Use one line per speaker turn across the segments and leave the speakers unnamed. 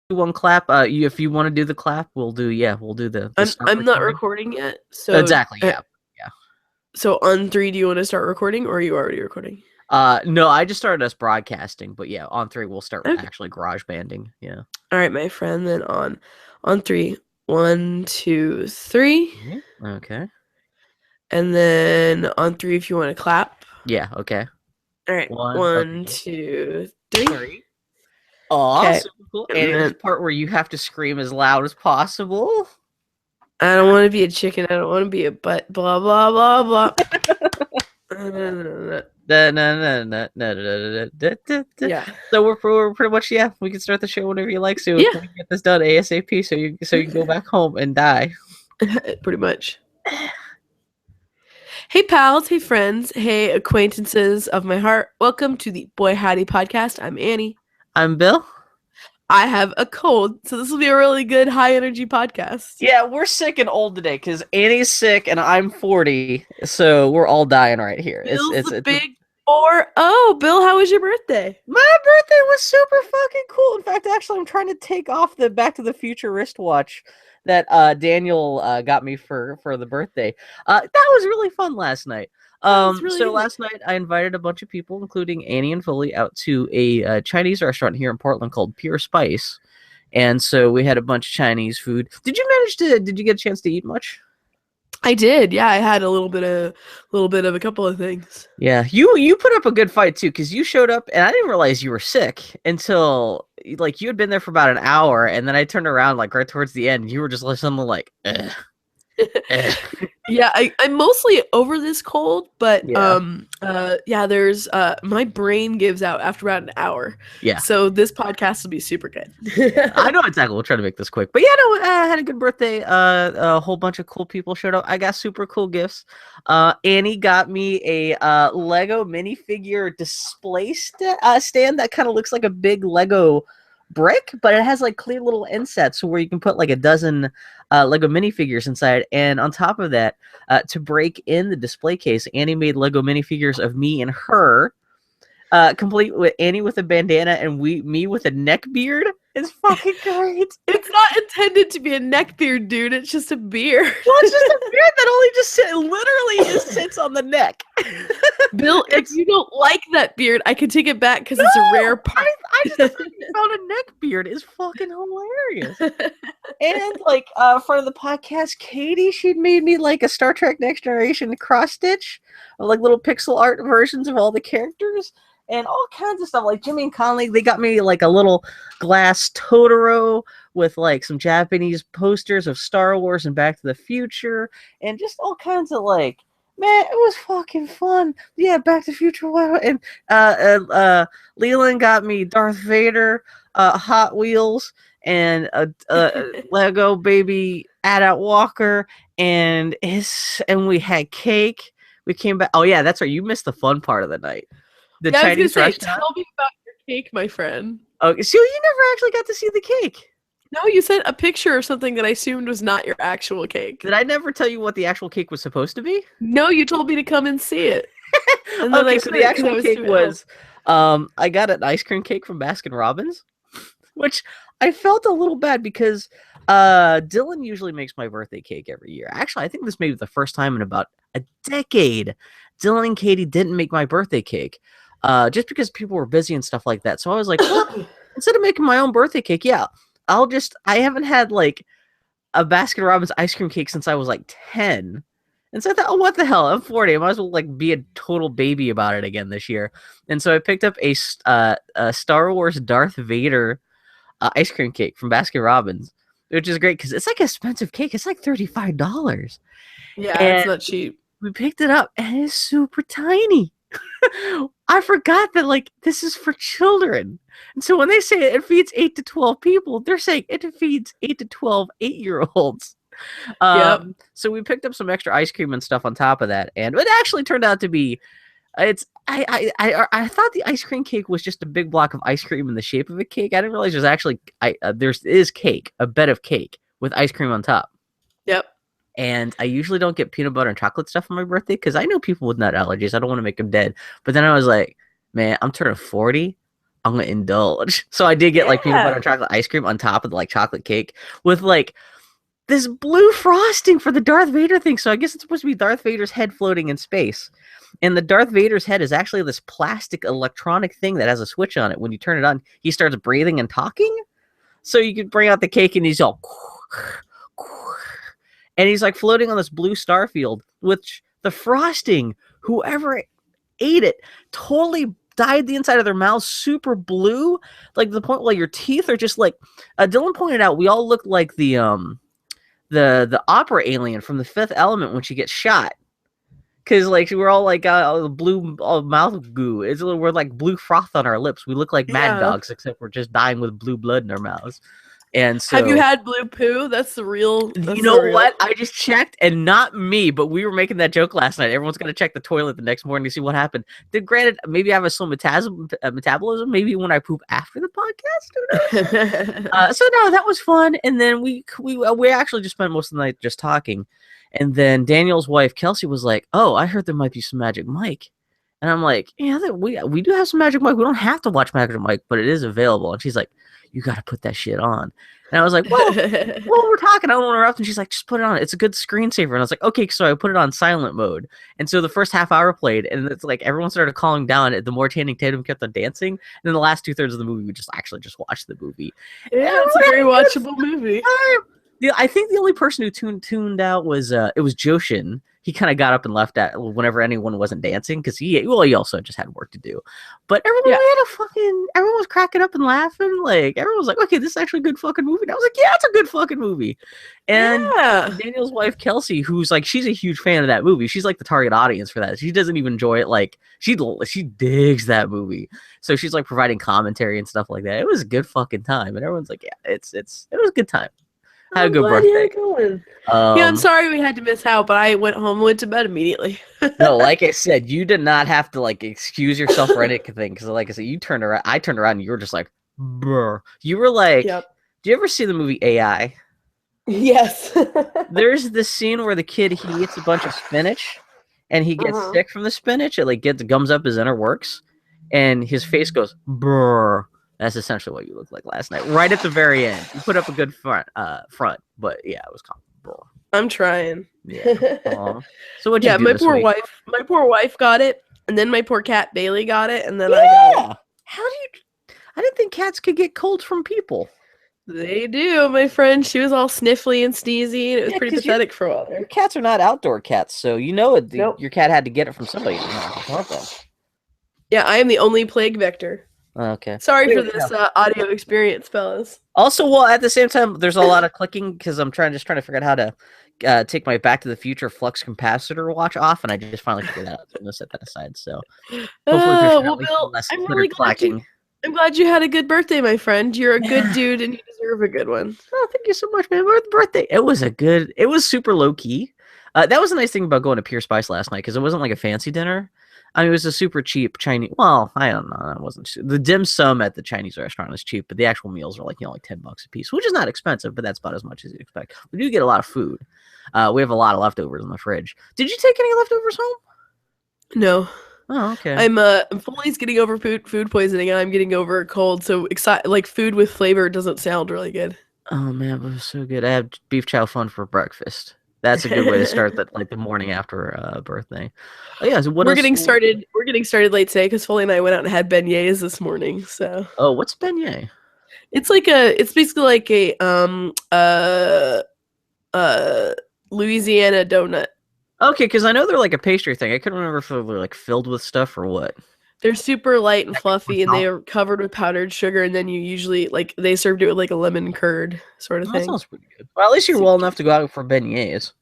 do one clap. If you want to do the clap, we'll do the start
I'm not
recording.
recording yet, so
Exactly. Yeah. Yeah.
so on three, do you want to start recording, or are you already recording?
No, I just started us broadcasting, but yeah, on three we'll start
Okay.
actually garage banding. Yeah.
All right, my friend. Then on three, 1, 2, 3,
Mhm. Okay.
and then on three, if you want to clap.
Yeah. Okay.
All right,
One.
one,
Okay.
2, 3.
Three. Aw,
Okay,
super cool.
and
And this
then
part where you have to scream as loud as possible.
I don't want to be a chicken. I don't want to be a butt. Blah blah blah blah.
Da, na, na, na, na, da, da, da, da, da.
Yeah,
So we're pretty much, yeah. We can start the show whenever you like. So
yeah,
can we get this done ASAP so you can go back home and die?
pretty much. Hey pals, hey friends, hey acquaintances of my heart. Welcome to the Boy Howdy podcast. I'm Annie.
I'm Bill.
I have a cold, so this will be a really good high energy podcast.
Yeah, we're sick and old today because Annie's sick and I'm 40, so we're all dying right here.
Bill's the big four. Oh, Bill, how was your birthday?
My birthday was super fucking cool. In fact, actually, I'm trying to take off the Back to the Future wristwatch that Daniel got me for the birthday. That was really fun last night.
That's really
So
good.
last night I invited a bunch of people, including Annie and Foley, out to a Chinese restaurant here in Portland called Pure Spice, and so we had a bunch of Chinese food. Did you get a chance to eat much?
I did. Yeah, I had a little bit of a couple of things.
Yeah, you put up a good fight too, because you showed up and I didn't realize you were sick until like you had been there for about an hour, and then I turned around like right towards the end, and you were just like something like, eh.
Yeah, I'm mostly over this cold, but
Yeah,
yeah, there's my brain gives out after about an hour.
yeah,
So this podcast will be super good.
yeah. I know exactly. We'll try to make this quick, but yeah, no, I had a good birthday. A whole bunch of cool people showed up. I got super cool gifts. Annie got me a Lego minifigure stand that kind of looks like a big Lego brick, but it has like clear little insets where you can put like a dozen Lego minifigures inside. And on top of that, to break in the display case, Annie made Lego minifigures of me and her, complete with Annie with a bandana and me with a neck beard. It's fucking great.
It's not intended to be a neck beard, dude. It's just a beard.
Well, it's just a beard that only literally just sits on the neck.
Bill, if
It's
you don't like that beard, I can take it back because
no,
it's a rare part.
I just thought you found a neck beard is fucking hilarious. And like for the podcast, Katie, she'd made me like a Star Trek Next Generation cross stitch of like little pixel art versions of all the characters and all kinds of stuff. Like Jimmy and Conley, they got me like a little glass Totoro with like some Japanese posters of Star Wars and Back to the Future and just all kinds of like, man, it was fucking fun. Yeah, Back to the Future. Wow. And Leland got me Darth Vader, Hot Wheels, and a Lego baby AT-AT Walker, and we had cake. We came back. Oh yeah, that's right. You missed the fun part of the night. The
Yeah, I was gonna
Chinese
say,
restaurant.
tell me about your cake, my friend.
Okay, so you never actually got to see the cake.
No, you sent a picture of something that I assumed was not your actual cake.
Did I never tell you what the actual cake was supposed to be?
No, you told me to come and see it. And then I
Okay, so the
couldn't because I
actual
was
cake
too ill.
was, I got an ice cream cake from Baskin Robbins, which I felt a little bad because Dylan usually makes my birthday cake every year. Actually, I think this may be the first time in about a decade Dylan and Katie didn't make my birthday cake. Just because people were busy and stuff like that. So I was like, well, instead of making my own birthday cake, yeah, I haven't had like a Baskin Robbins ice cream cake since I was like 10. And so I thought, oh, what the hell? I'm 40. I might as well like be a total baby about it again this year. And so I picked up a Star Wars Darth Vader ice cream cake from Baskin Robbins, which is great because it's like an expensive cake. It's like $35.
Yeah, it's
And
not cheap.
we picked it up and it's super tiny. I forgot that like this is for children. And so when they say it feeds 8 to 12 people, they're saying it feeds 8 to 12 8-year-olds.
Yep.
So we picked up some extra ice cream and stuff on top of that, and it actually turned out to be it's I thought the ice cream cake was just a big block of ice cream in the shape of a cake. I didn't realize there's actually there's cake, a bed of cake with ice cream on top.
Yep.
And I usually don't get peanut butter and chocolate stuff on my birthday because I know people with nut allergies. I don't want to make them dead. But then I was like, man, I'm turning 40. I'm gonna indulge. So I did get like peanut
Yeah.
butter and chocolate ice cream on top of the like chocolate cake with like this blue frosting for the Darth Vader thing. So I guess it's supposed to be Darth Vader's head floating in space. And the Darth Vader's head is actually this plastic electronic thing that has a switch on it. When you turn it on, he starts breathing and talking. So you could bring out the cake and he's all and he's like floating on this blue star field, which the frosting, whoever ate it, totally dyed the inside of their mouth super blue, like the point where your teeth are just like Dylan pointed out, we all look like the opera alien from The Fifth Element when she gets shot. Because like we're all like blue mouth goo. We're like blue froth on our lips. We look like mad dogs, except we're just dying with blue blood in our mouths. And so,
have you had blue poo? That's the real.
You know what? I just checked, and not me, but we were making that joke last night. Everyone's gonna check the toilet the next morning to see what happened. Granted, maybe I have a slow metabolism. Maybe when I poop after the podcast. So no, that was fun. And then we actually just spent most of the night just talking. And then Daniel's wife Kelsey was like, "Oh, I heard there might be some Magic Mike." And I'm like, "Yeah, we do have some Magic Mike. We don't have to watch Magic Mike, but it is available." And she's like, "You got to put that shit on." And I was like, well, we're talking. I don't want to interrupt. And she's like, just put it on. It's a good screensaver. And I was like, okay. So I put it on silent mode. And so the first half hour played, and it's like everyone started calling down. The more Channing Tatum kept on dancing. And then the last 2/3 of the movie, we just watched the movie.
Yeah, it's a very watchable movie.
I think the only person who tuned out was Joshin. He kind of got up and left at whenever anyone wasn't dancing because he also just had work to do. But everyone everyone was cracking up and laughing. Like everyone was like, "Okay, this is actually a good fucking movie." And I was like, "Yeah, it's a good fucking movie." And Daniel's wife Kelsey, who's like, she's a huge fan of that movie. She's like the target audience for that. She doesn't even enjoy it. Like she digs that movie. So she's like providing commentary and stuff like that. It was a good fucking time, and everyone's like, "Yeah, it was a good time." Had a good birthday.
Yeah, I'm sorry we had to miss out, but I went to bed immediately.
No, like I said, you did not have to like excuse yourself for anything because, like I said, I turned around, and you were just like, "Brr." You were like,
yep.
Do you ever see the movie AI?
Yes.
There's this scene where the kid he eats a bunch of spinach, and he gets sick from the spinach. It like gums up his inner works, and his face goes brr. That's essentially what you looked like last night. Right at the very end, you put up a good front, but yeah, it was comfortable.
I'm trying.
Yeah. So what? Yeah,
my poor wife got it, and then my poor cat Bailey got it, and then I got it.
How do you? I didn't think cats could get colds from people.
They do, my friend. She was all sniffly and sneezy, and it was pretty pathetic for a while.
Your cats are not outdoor cats, so you know it. Nope. Your cat had to get it from somebody.
Yeah, I am the only plague vector.
Okay.
Sorry for this audio experience, fellas.
Also, well, at the same time, there's a lot of clicking because I'm trying to figure out how to take my Back to the Future flux capacitor watch off, and I just finally figured that out. So I'm gonna set that aside. So hopefully,
Bill, I'm really glad you had a good birthday, my friend. You're a good dude, and you deserve a good one.
Oh, thank you so much, man. Birthday. It was super low key. That was a nice thing about going to Pure Spice last night because it wasn't like a fancy dinner. I mean, it was a super cheap Chinese. Well, I don't know. It wasn't the dim sum at the Chinese restaurant is cheap, but the actual meals are like like $10 a piece, which is not expensive, but that's about as much as you'd expect. We do get a lot of food. We have a lot of leftovers in the fridge. Did you take any leftovers home?
No.
Oh, okay.
I'm Foley's getting over food poisoning, and I'm getting over a cold. So like food with flavor doesn't sound really good.
Oh man, it was so good. I had beef chow fun for breakfast. That's a good way to start the morning after birthday. Oh, yeah, so
we're getting started late today because Foley and I went out and had beignets this morning. So
what's beignet?
It's basically like a Louisiana donut.
Okay, because I know they're like a pastry thing. I couldn't remember if they were like filled with stuff or what.
They're super light and fluffy, and they are covered with powdered sugar. And then you usually they served it with like a lemon curd sort of thing.
That sounds pretty good. Well, at least you're well enough to go out for beignets.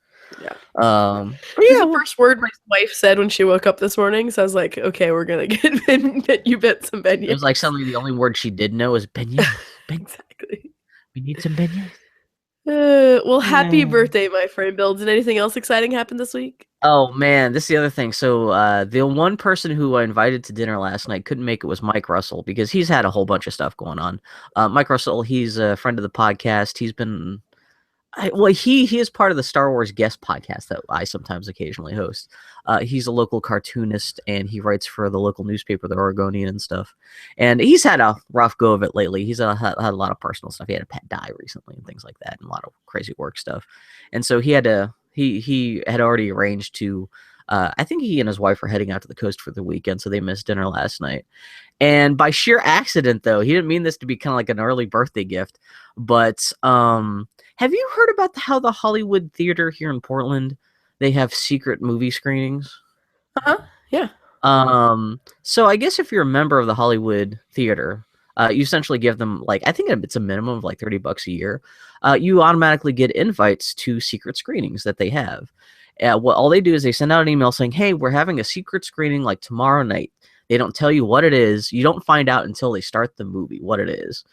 Yeah.
The
first word my wife said when she woke up this morning. So I was like, okay, we're gonna get some beignets.
It was like suddenly the only word she did know is beignets.
Exactly.
We need some beignets.
Well, happy birthday, my friend Bill. Did anything else exciting happen this week?
Oh man, this is the other thing. So the one person who I invited to dinner last night couldn't make it was Mike Russell because he's had a whole bunch of stuff going on. Mike Russell, he's a friend of the podcast. He's been He is part of the Star Wars guest podcast that I sometimes occasionally host. He's a local cartoonist and he writes for the local newspaper, the Oregonian and stuff. And he's had a rough go of it lately. He's had a lot of personal stuff. He had a pet die recently and things like that, and a lot of crazy work stuff. And so he had already arranged to. I think he and his wife were heading out to the coast for the weekend, so they missed dinner last night. And by sheer accident, though, he didn't mean this to be kind of like an early birthday gift, but have you heard about how the Hollywood Theater here in Portland, they have secret movie screenings?
Yeah.
So I guess if you're a member of the Hollywood Theater, you essentially give them like I think it's a minimum of like $30 a year. You automatically get invites to secret screenings that they have. What all they do is they send out an email saying, "Hey, we're having a secret screening like tomorrow night." They don't tell you what it is. You don't find out until they start the movie what it is.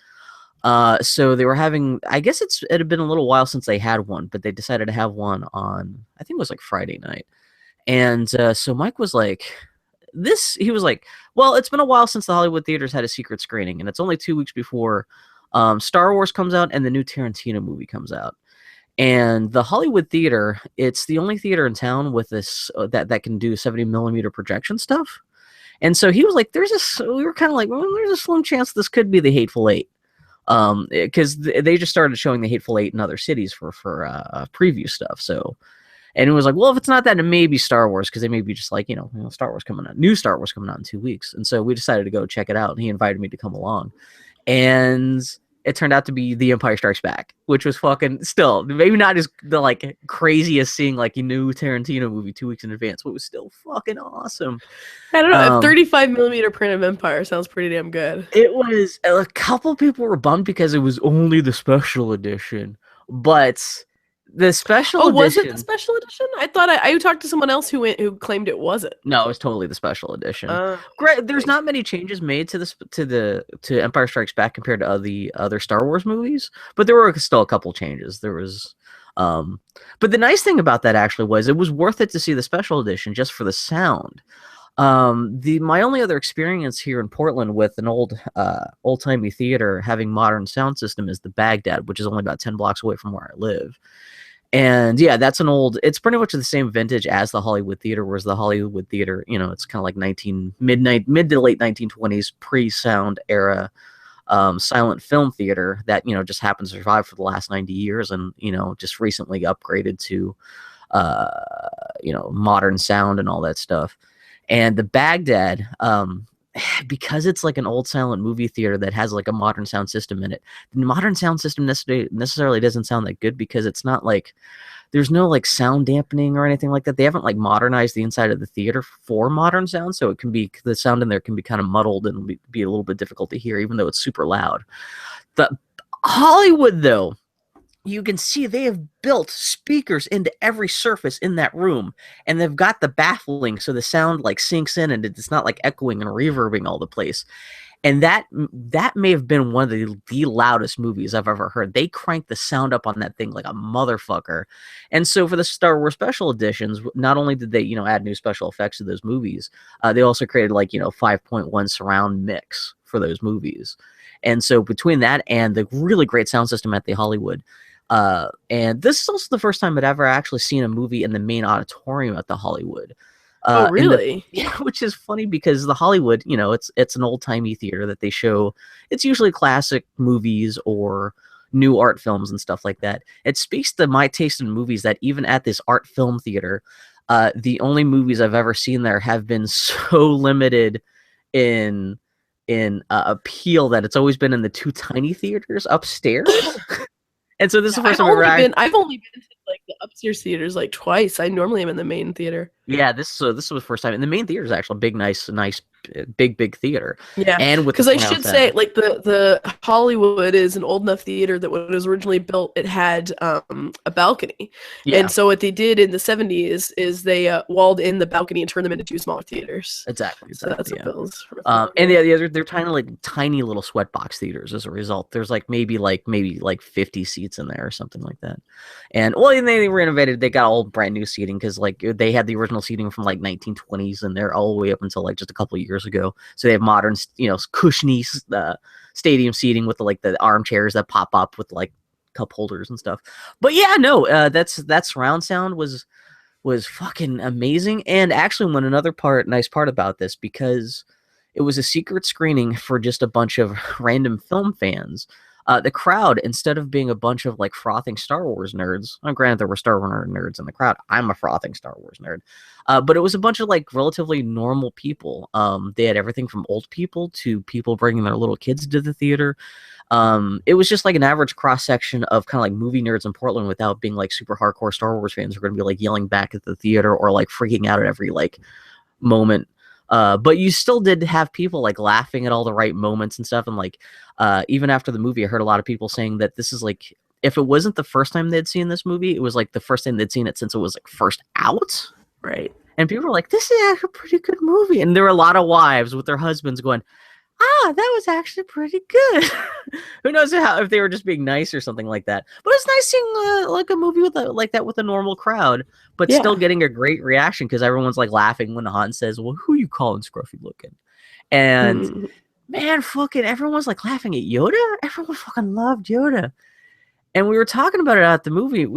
So they were having. I guess it had been a little while since they had one, but they decided to have one on. I think it was like Friday night, and so Mike was like, He was like, "Well, it's been a while since the Hollywood theaters had a secret screening, and it's only 2 weeks before Star Wars comes out and the new Tarantino movie comes out." And the Hollywood Theater, it's the only theater in town with this that can do 70 millimeter projection stuff. And so he was like, we were kind of like, well, there's a slim chance this could be the Hateful Eight. Because they just started showing the Hateful Eight in other cities for preview stuff. So, and it was like, well, if it's not that, it may be Star Wars, because they may be just like, Star Wars coming out, new Star Wars coming out in 2 weeks. And so we decided to go check it out, and he invited me to come along. And it turned out to be The Empire Strikes Back, which was fucking still maybe not as the like craziest seeing like a new Tarantino movie 2 weeks in advance, but it was still fucking awesome.
I don't know. A 35 millimeter print of Empire sounds pretty damn good.
It was a couple people were bummed because it was only the special edition, but the special edition.
Was it the special edition? I thought I talked to someone else who claimed it wasn't.
No, it was totally the special edition. There's not many changes made to Empire Strikes Back compared to the other Star Wars movies, but there were still a couple changes. There was, but the nice thing about that actually was it was worth it to see the special edition just for the sound. My only other experience here in Portland with an old-timey theater having modern sound system is the Baghdad, which is only about 10 blocks away from where I live. And yeah, it's pretty much the same vintage as the Hollywood Theater, whereas the Hollywood Theater, it's kind of like mid to late 1920s pre-sound era silent film theater that, just happened to survive for the last 90 years and, just recently upgraded to, modern sound and all that stuff. And the Baghdad, because it's like an old silent movie theater that has like a modern sound system in it, the modern sound system necessarily doesn't sound that good because it's not like there's no like sound dampening or anything like that. They haven't like modernized the inside of the theater for modern sound, so the sound in there can be kind of muddled and be a little bit difficult to hear, even though it's super loud. The Hollywood, though, you can see they have built speakers into every surface in that room, and they've got the baffling so the sound like sinks in and it's not like echoing and reverbing all the place. And that may have been one of the loudest movies I've ever heard. They cranked the sound up on that thing like a motherfucker. And so for the Star Wars special editions, not only did they add new special effects to those movies, they also created 5.1 surround mix for those movies. And so between that and the really great sound system at the Hollywood, and this is also the first time I'd ever actually seen a movie in the main auditorium at the Hollywood.
Oh, really?
Yeah, which is funny because the Hollywood, it's an old-timey theater that they show. It's usually classic movies or new art films and stuff like that. It speaks to my taste in movies that even at this art film theater, the only movies I've ever seen there have been so limited in appeal that it's always been in the two tiny theaters upstairs. And so this is the first time
I've only been to like the upstairs theaters like twice. I normally am in the main theater.
Yeah, this was the first time. And the main theater is actually a big, nice, big theater.
Yeah,
and
because I should say, like the Hollywood is an old enough theater that when it was originally built, it had a balcony. Yeah. And so what they did in the 70s is they walled in the balcony and turned them into two smaller theaters.
Exactly.
So that's what those.
And yeah, they're tiny little sweatbox theaters. As a result, there's maybe 50 seats in there or something like that. And they renovated. They got all brand new seating because they had the original seating from 1920s, and they're all the way up until just a couple of years ago. So they have modern, cushiony stadium seating with the armchairs that pop up with cup holders and stuff. But yeah, no, that surround sound was fucking amazing. And actually, another nice part about this, because it was a secret screening for just a bunch of random film fans. The crowd, instead of being a bunch of like frothing Star Wars nerds, granted there were Star Wars nerds in the crowd. I'm a frothing Star Wars nerd, but it was a bunch of like relatively normal people. They had everything from old people to people bringing their little kids to the theater. It was just like an average cross section of kind of like movie nerds in Portland, without being like super hardcore Star Wars fans who are going to be like yelling back at the theater or like freaking out at every like moment. But you still did have people like laughing at all the right moments and stuff. And like, even after the movie, I heard a lot of people saying that this is like, if it wasn't the first time they'd seen this movie, it was like the first time they'd seen it since it was like first out.
Right.
And people were like, this is actually a pretty good movie. And there were a lot of wives with their husbands going, that was actually pretty good. Who knows if they were just being nice or something like that. But it's nice seeing like a movie like that with a normal crowd, but still getting a great reaction, because everyone's like laughing when Han says, well, who you calling scruffy looking? And man, fucking everyone's like laughing at Yoda. Everyone fucking loved Yoda. And we were talking about it at the movie.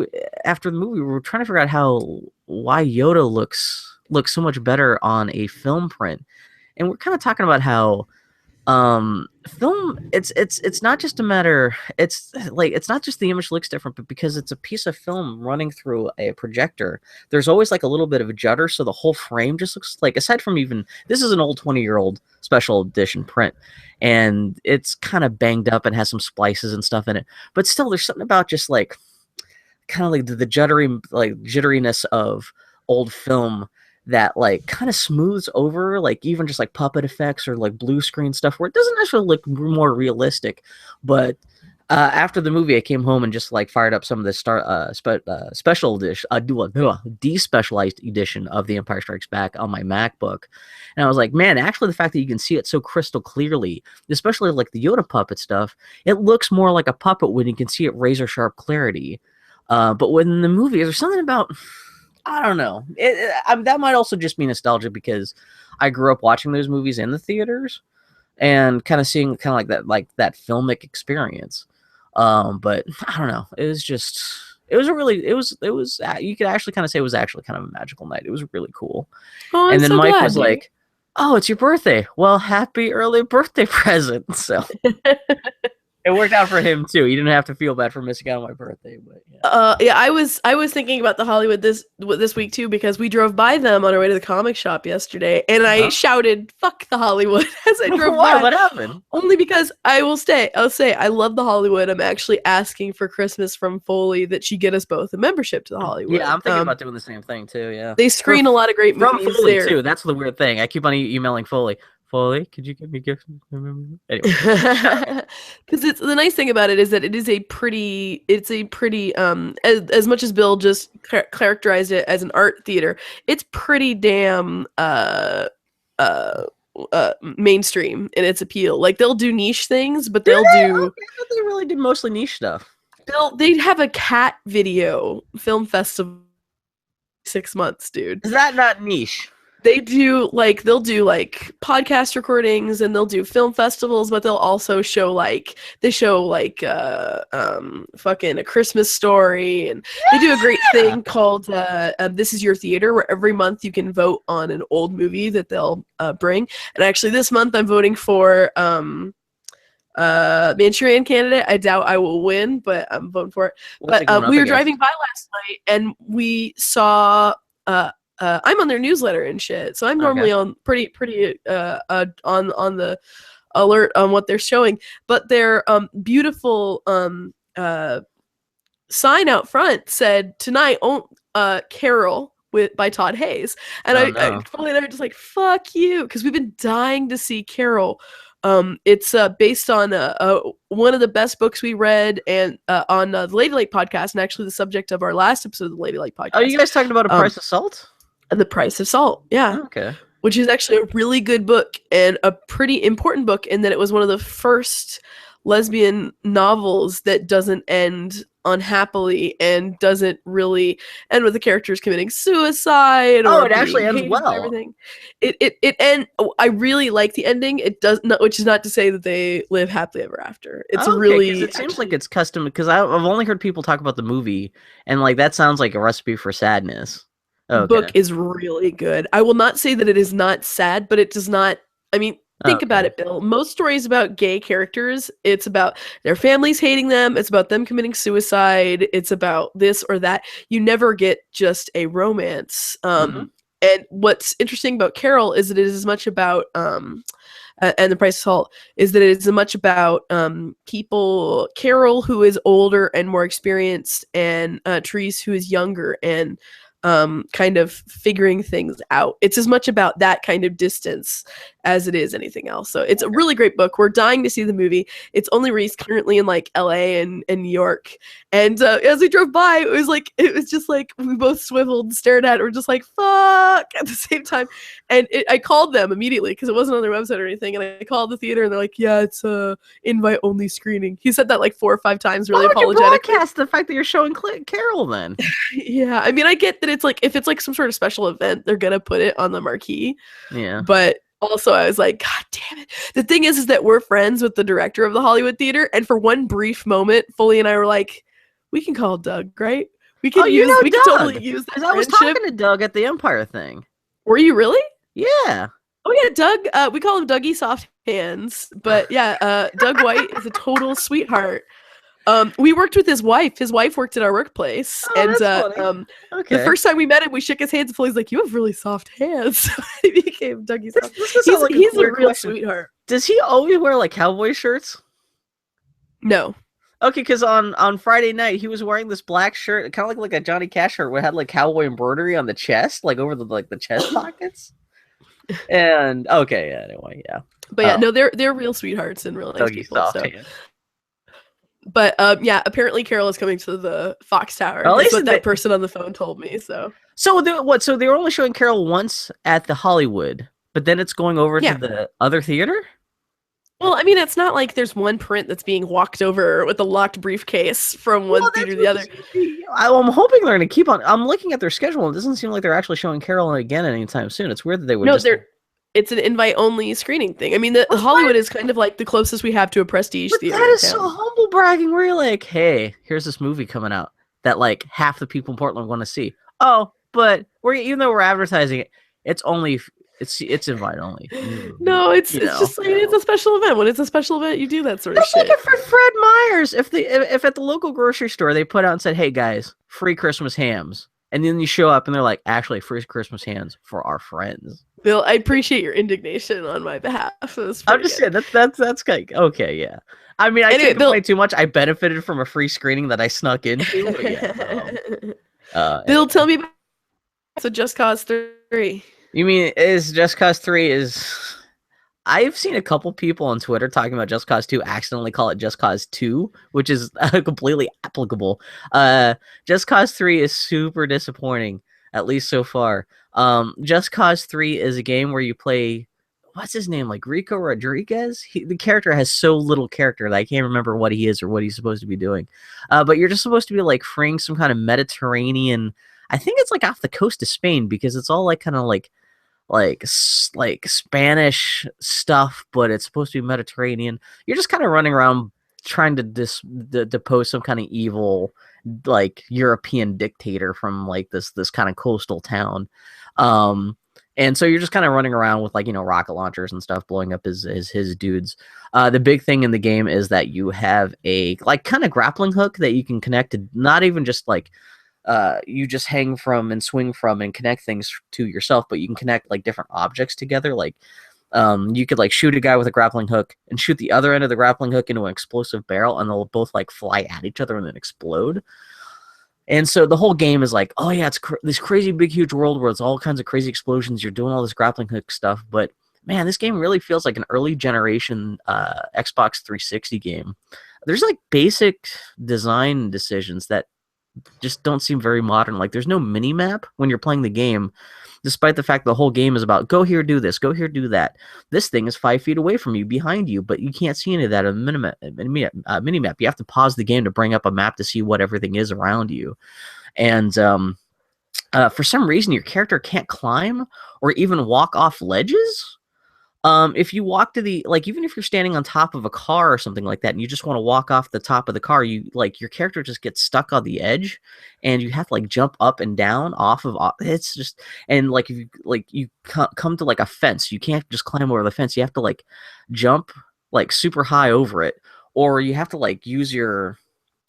After the movie, we were trying to figure out why Yoda looks so much better on a film print. And we're kind of talking about how film, it's not just a matter, it's not just the image looks different, but because it's a piece of film running through a projector, there's always like a little bit of a judder, so the whole frame just looks like, aside from, even this is an old 20-year-old special edition print, and it's kind of banged up and has some splices and stuff in it, but still there's something about just like kind of like the jitteriness of old film that like kind of smooths over, like even just like puppet effects or like blue screen stuff, where it doesn't actually look more realistic. But after the movie, I came home and just like fired up some of the special edition, despecialized edition of The Empire Strikes Back on my MacBook, and I was like, man, actually the fact that you can see it so crystal clearly, especially like the Yoda puppet stuff, it looks more like a puppet when you can see it razor sharp clarity. But when the movie, there's something about, I don't know. That might also just be nostalgia, because I grew up watching those movies in the theaters and kind of seeing kind of like that filmic experience. But I don't know. It was you could actually kind of say it was actually kind of a magical night. It was really cool.
Oh,
and then
so
Mike
glad,
was
dude.
like, "Oh, it's your birthday. Well, happy early birthday present." So it worked out for him too. He didn't have to feel bad for missing out on my birthday. But
yeah, I was thinking about the Hollywood this week too, because we drove by them on our way to the comic shop yesterday, and I shouted "fuck the Hollywood" as I drove by.
What happened?
Only because I'll say I love the Hollywood. I'm actually asking for Christmas from Foley that she get us both a membership to the Hollywood.
Yeah, I'm thinking about doing the same thing too. Yeah,
they screen a lot of great movies
from Foley
there
too. That's the weird thing. I keep on emailing Foley. Foley, could you give me gifts? Anyway,
because it's the nice thing about it is that it is a pretty as much as Bill just characterized it as an art theater, it's pretty damn mainstream in its appeal. Like, they'll do niche things, but they'll do.
They really do mostly niche stuff.
They'd have a cat video film festival 6 months, dude.
Is that not niche?
They'll do like podcast recordings, and they'll do film festivals, but they'll also show fucking A Christmas Story, and they do a great thing called This Is Your Theater, where every month you can vote on an old movie that they'll bring. And actually this month I'm voting for Manchurian Candidate. I doubt I will win, but I'm voting for it. But we were driving by last night, and we saw I'm on their newsletter and shit, so I'm normally on pretty on the alert on what they're showing. But their beautiful sign out front said tonight, Carol by Todd Hayes, and I totally never just like, fuck you, because we've been dying to see Carol. It's based on one of the best books we read, and on the Lady Lake podcast, and actually the subject of our last episode of the Lady Lake podcast.
Are you guys talking about A Price of Salt?
The Price of Salt, yeah.
Okay.
Which is actually a really good book, and a pretty important book, in that it was one of the first lesbian novels that doesn't end unhappily and doesn't really end with the characters committing suicide or
it actually
being
ends
hated by
well.
everything. It and I really like the ending. It does not, which is not to say that they live happily ever after. It's really
it seems like it's custom because I've only heard people talk about the movie and like that sounds like a recipe for sadness.
book
Okay.
is really good. I will not say that it is not sad, but it does not. I mean, think about it, Bill. Most stories about gay characters, it's about their families hating them. It's about them committing suicide. It's about this or that. You never get just a romance. And what's interesting about Carol is that it is as much about and the Price of Salt is that it is as much about people. Carol, who is older and more experienced, and Therese, who is younger and kind of figuring things out. It's as much about that kind of distance as it is anything else. So it's a really great book. We're dying to see the movie. It's only released currently in like LA and New York. And as we drove by, it was just like we both swiveled and stared at it. We're just like, fuck, at the same time. And I called them immediately because it wasn't on their website or anything. And I called the theater and they're like, yeah, it's a invite only screening. He said that like 4 or 5 times, really apologetic.
Broadcast the fact that you're showing Carol then.
Yeah, I mean, I get that it's like if it's like some sort of special event, they're gonna put it on the marquee.
Yeah.
But also, I was like, God damn it. The thing is that we're friends with the director of the Hollywood Theater, and for one brief moment, Foley and I were like, we can call Doug, right? We can we can totally use that.
I was talking to Doug at the Empire thing.
Were you really?
Yeah.
Oh yeah, Doug. We call him Dougie Soft Hands, but yeah, Doug White is a total sweetheart. We worked with his wife. His wife worked at our workplace, and the first time we met him, we shook his hands, and Foley's like, "You have really soft hands." So he became Dougie Soft. He's a real sweetheart.
Does he always wear like cowboy shirts?
No.
Okay, because on Friday night he was wearing this black shirt, kind of like a Johnny Cash shirt, where it had like cowboy embroidery on the chest, like over the chest pockets. And anyway, yeah.
But yeah, no, they're real sweethearts and real nice people. So. But yeah, apparently Carol is coming to the Fox Tower. That's what that person on the phone told me. So
So they were only showing Carol once at the Hollywood, but then it's going over to the other theater?
Well, I mean, it's not like there's one print that's being walked over with a locked briefcase from one theater to the other.
I'm hoping they're going to keep on. I'm looking at their schedule, and it doesn't seem like they're actually showing Carol again anytime soon. It's weird that they would
it's an invite-only screening thing. I mean, the Hollywood is kind of like the closest we have to a prestige theater.
That is so humble bragging, where you're like, hey, here's this movie coming out that like half the people in Portland want to see. Oh, but even though we're advertising it, it's invite only.
No, it's just like it's a special event. When it's a special event, you do that sort of shit.
That's like it for Fred Meyer's. If at the local grocery store they put out and said, hey guys, free Christmas hams. And then you show up and they're like, actually, free Christmas hands for our friends.
Bill, I appreciate your indignation on my behalf.
I'm just saying that's kind of, okay, yeah. I mean, I can't complain too much. I benefited from a free screening that I snuck into. But yeah,
Bill, tell me about Just Cause 3.
You mean is Just Cause 3 is? I've seen a couple people on Twitter talking about Just Cause 2 accidentally call it Just Cause 2, which is completely applicable. Just Cause 3 is super disappointing, at least so far. Just Cause 3 is a game where you play, what's his name, like Rico Rodriguez? The character has so little character that I can't remember what he is or what he's supposed to be doing. But you're just supposed to be like freeing some kind of Mediterranean, I think it's like off the coast of Spain, because it's all like kind of like Spanish stuff, but it's supposed to be Mediterranean. You're just kind of running around trying to depose some kind of evil like European dictator from like this kind of coastal town. And so you're just kind of running around with like, rocket launchers and stuff, blowing up his dudes. The big thing in the game is that you have a like kind of grappling hook that you can connect to, not even just like you just hang from and swing from and connect things to yourself, but you can connect like different objects together. Like you could like shoot a guy with a grappling hook and shoot the other end of the grappling hook into an explosive barrel, and they'll both like fly at each other and then explode. And so the whole game is like, oh yeah, it's this crazy big huge world where it's all kinds of crazy explosions. You're doing all this grappling hook stuff, but man, this game really feels like an early generation Xbox 360 game. There's like basic design decisions that just don't seem very modern. Like there's no mini map when you're playing the game. despite the fact the whole game is about go here, do this, go here, do that. This thing is 5 feet away from you, behind you, but you can't see any of that on the minimap. You have to pause the game to bring up a map to see what everything is around you. And for some reason, your character can't climb or even walk off ledges. If you walk to the like, even if you're standing on top of a car or something like that, and you just want to walk off the top of the car, you like your character just gets stuck on the edge, and you have to like jump up and down off of. It's just and like if you like you come to like a fence, you can't just climb over the fence. You have to like jump like super high over it, or you have to like use your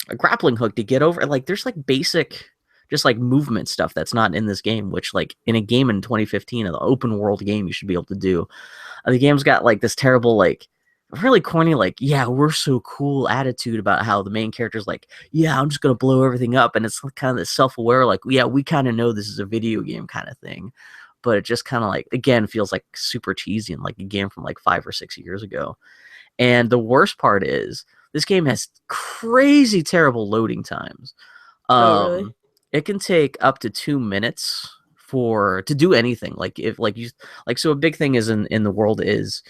a grappling hook to get over. Like there's like basic just like movement stuff that's not in this game, which like in a game in 2015, an open world game, you should be able to do. The game's got like this terrible, like really corny, like, yeah, we're so cool attitude about how the main character's like, yeah, I'm just gonna blow everything up, and it's kind of this self-aware, like, yeah, we kind of know this is a video game kind of thing, but it just kind of like again feels like super cheesy and like a game from like 5 or 6 years ago. And the worst part is this game has crazy terrible loading times.
Oh, really?
It can take up to 2 minutes to do anything. Like if like you like so a big thing is in the world is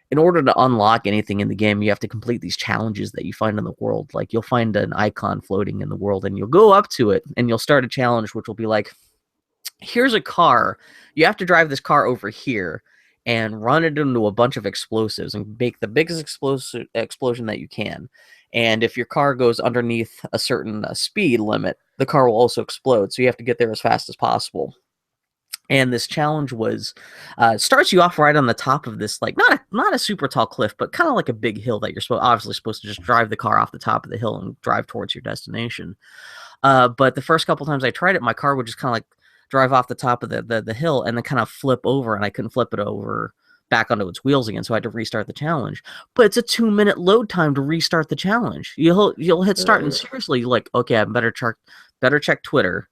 in order to unlock anything in the game, you have to complete these challenges that you find in the world. Like you'll find an icon floating in the world and you'll go up to it and you'll start a challenge which will be like, here's a car. You have to drive this car over here and run it into a bunch of explosives and make the biggest explosion that you can. And if your car goes underneath a certain speed limit, the car will also explode. So you have to get there as fast as possible. And this challenge was starts you off right on the top of this, like not a super tall cliff, but kind of like a big hill that you're obviously supposed to just drive the car off the top of the hill and drive towards your destination. But the first couple times I tried it, my car would just kind of like drive off the top of the hill and then kind of flip over, and I couldn't flip it over back onto its wheels again, so I had to restart the challenge. But it's a 2-minute load time to restart the challenge. You'll hit start, and seriously, you're like, okay, I better check Twitter,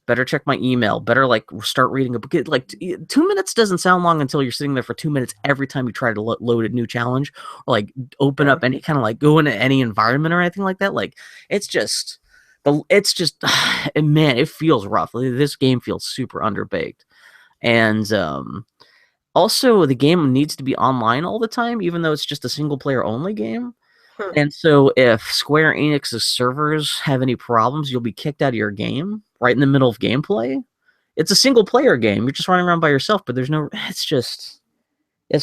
better check my email, better like start reading a book. Like 2 minutes doesn't sound long until you're sitting there for 2 minutes every time you try to load a new challenge or like open up any kind of like go into any environment or anything like that. Like it's just man, it feels rough. This game feels super underbaked. And also the game needs to be online all the time, even though it's just a single player only game. And so if Square Enix's servers have any problems, you'll be kicked out of your game right in the middle of gameplay. It's a single player game. You're just running around by yourself, but it's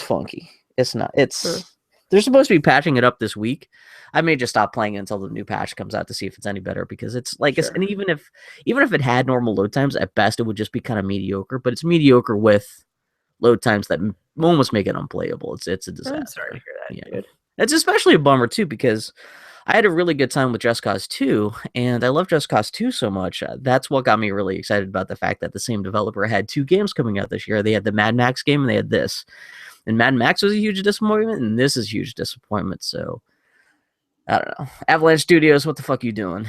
funky. It's not. They're supposed to be patching it up this week. I may just stop playing it until the new patch comes out to see if it's any better, because it's like and even if it had normal load times, at best it would just be kind of mediocre, but it's mediocre with load times that almost make it unplayable. It's a disaster.
I'm sorry to hear that, dude.
It's especially a bummer too, because I had a really good time with Just Cause 2, and I love Just Cause 2 so much. That's what got me really excited about the fact that the same developer had 2 games coming out this year. They had the Mad Max game and they had this. And Mad Max was a huge disappointment, and this is a huge disappointment. So, I don't know. Avalanche Studios, what the fuck are you doing?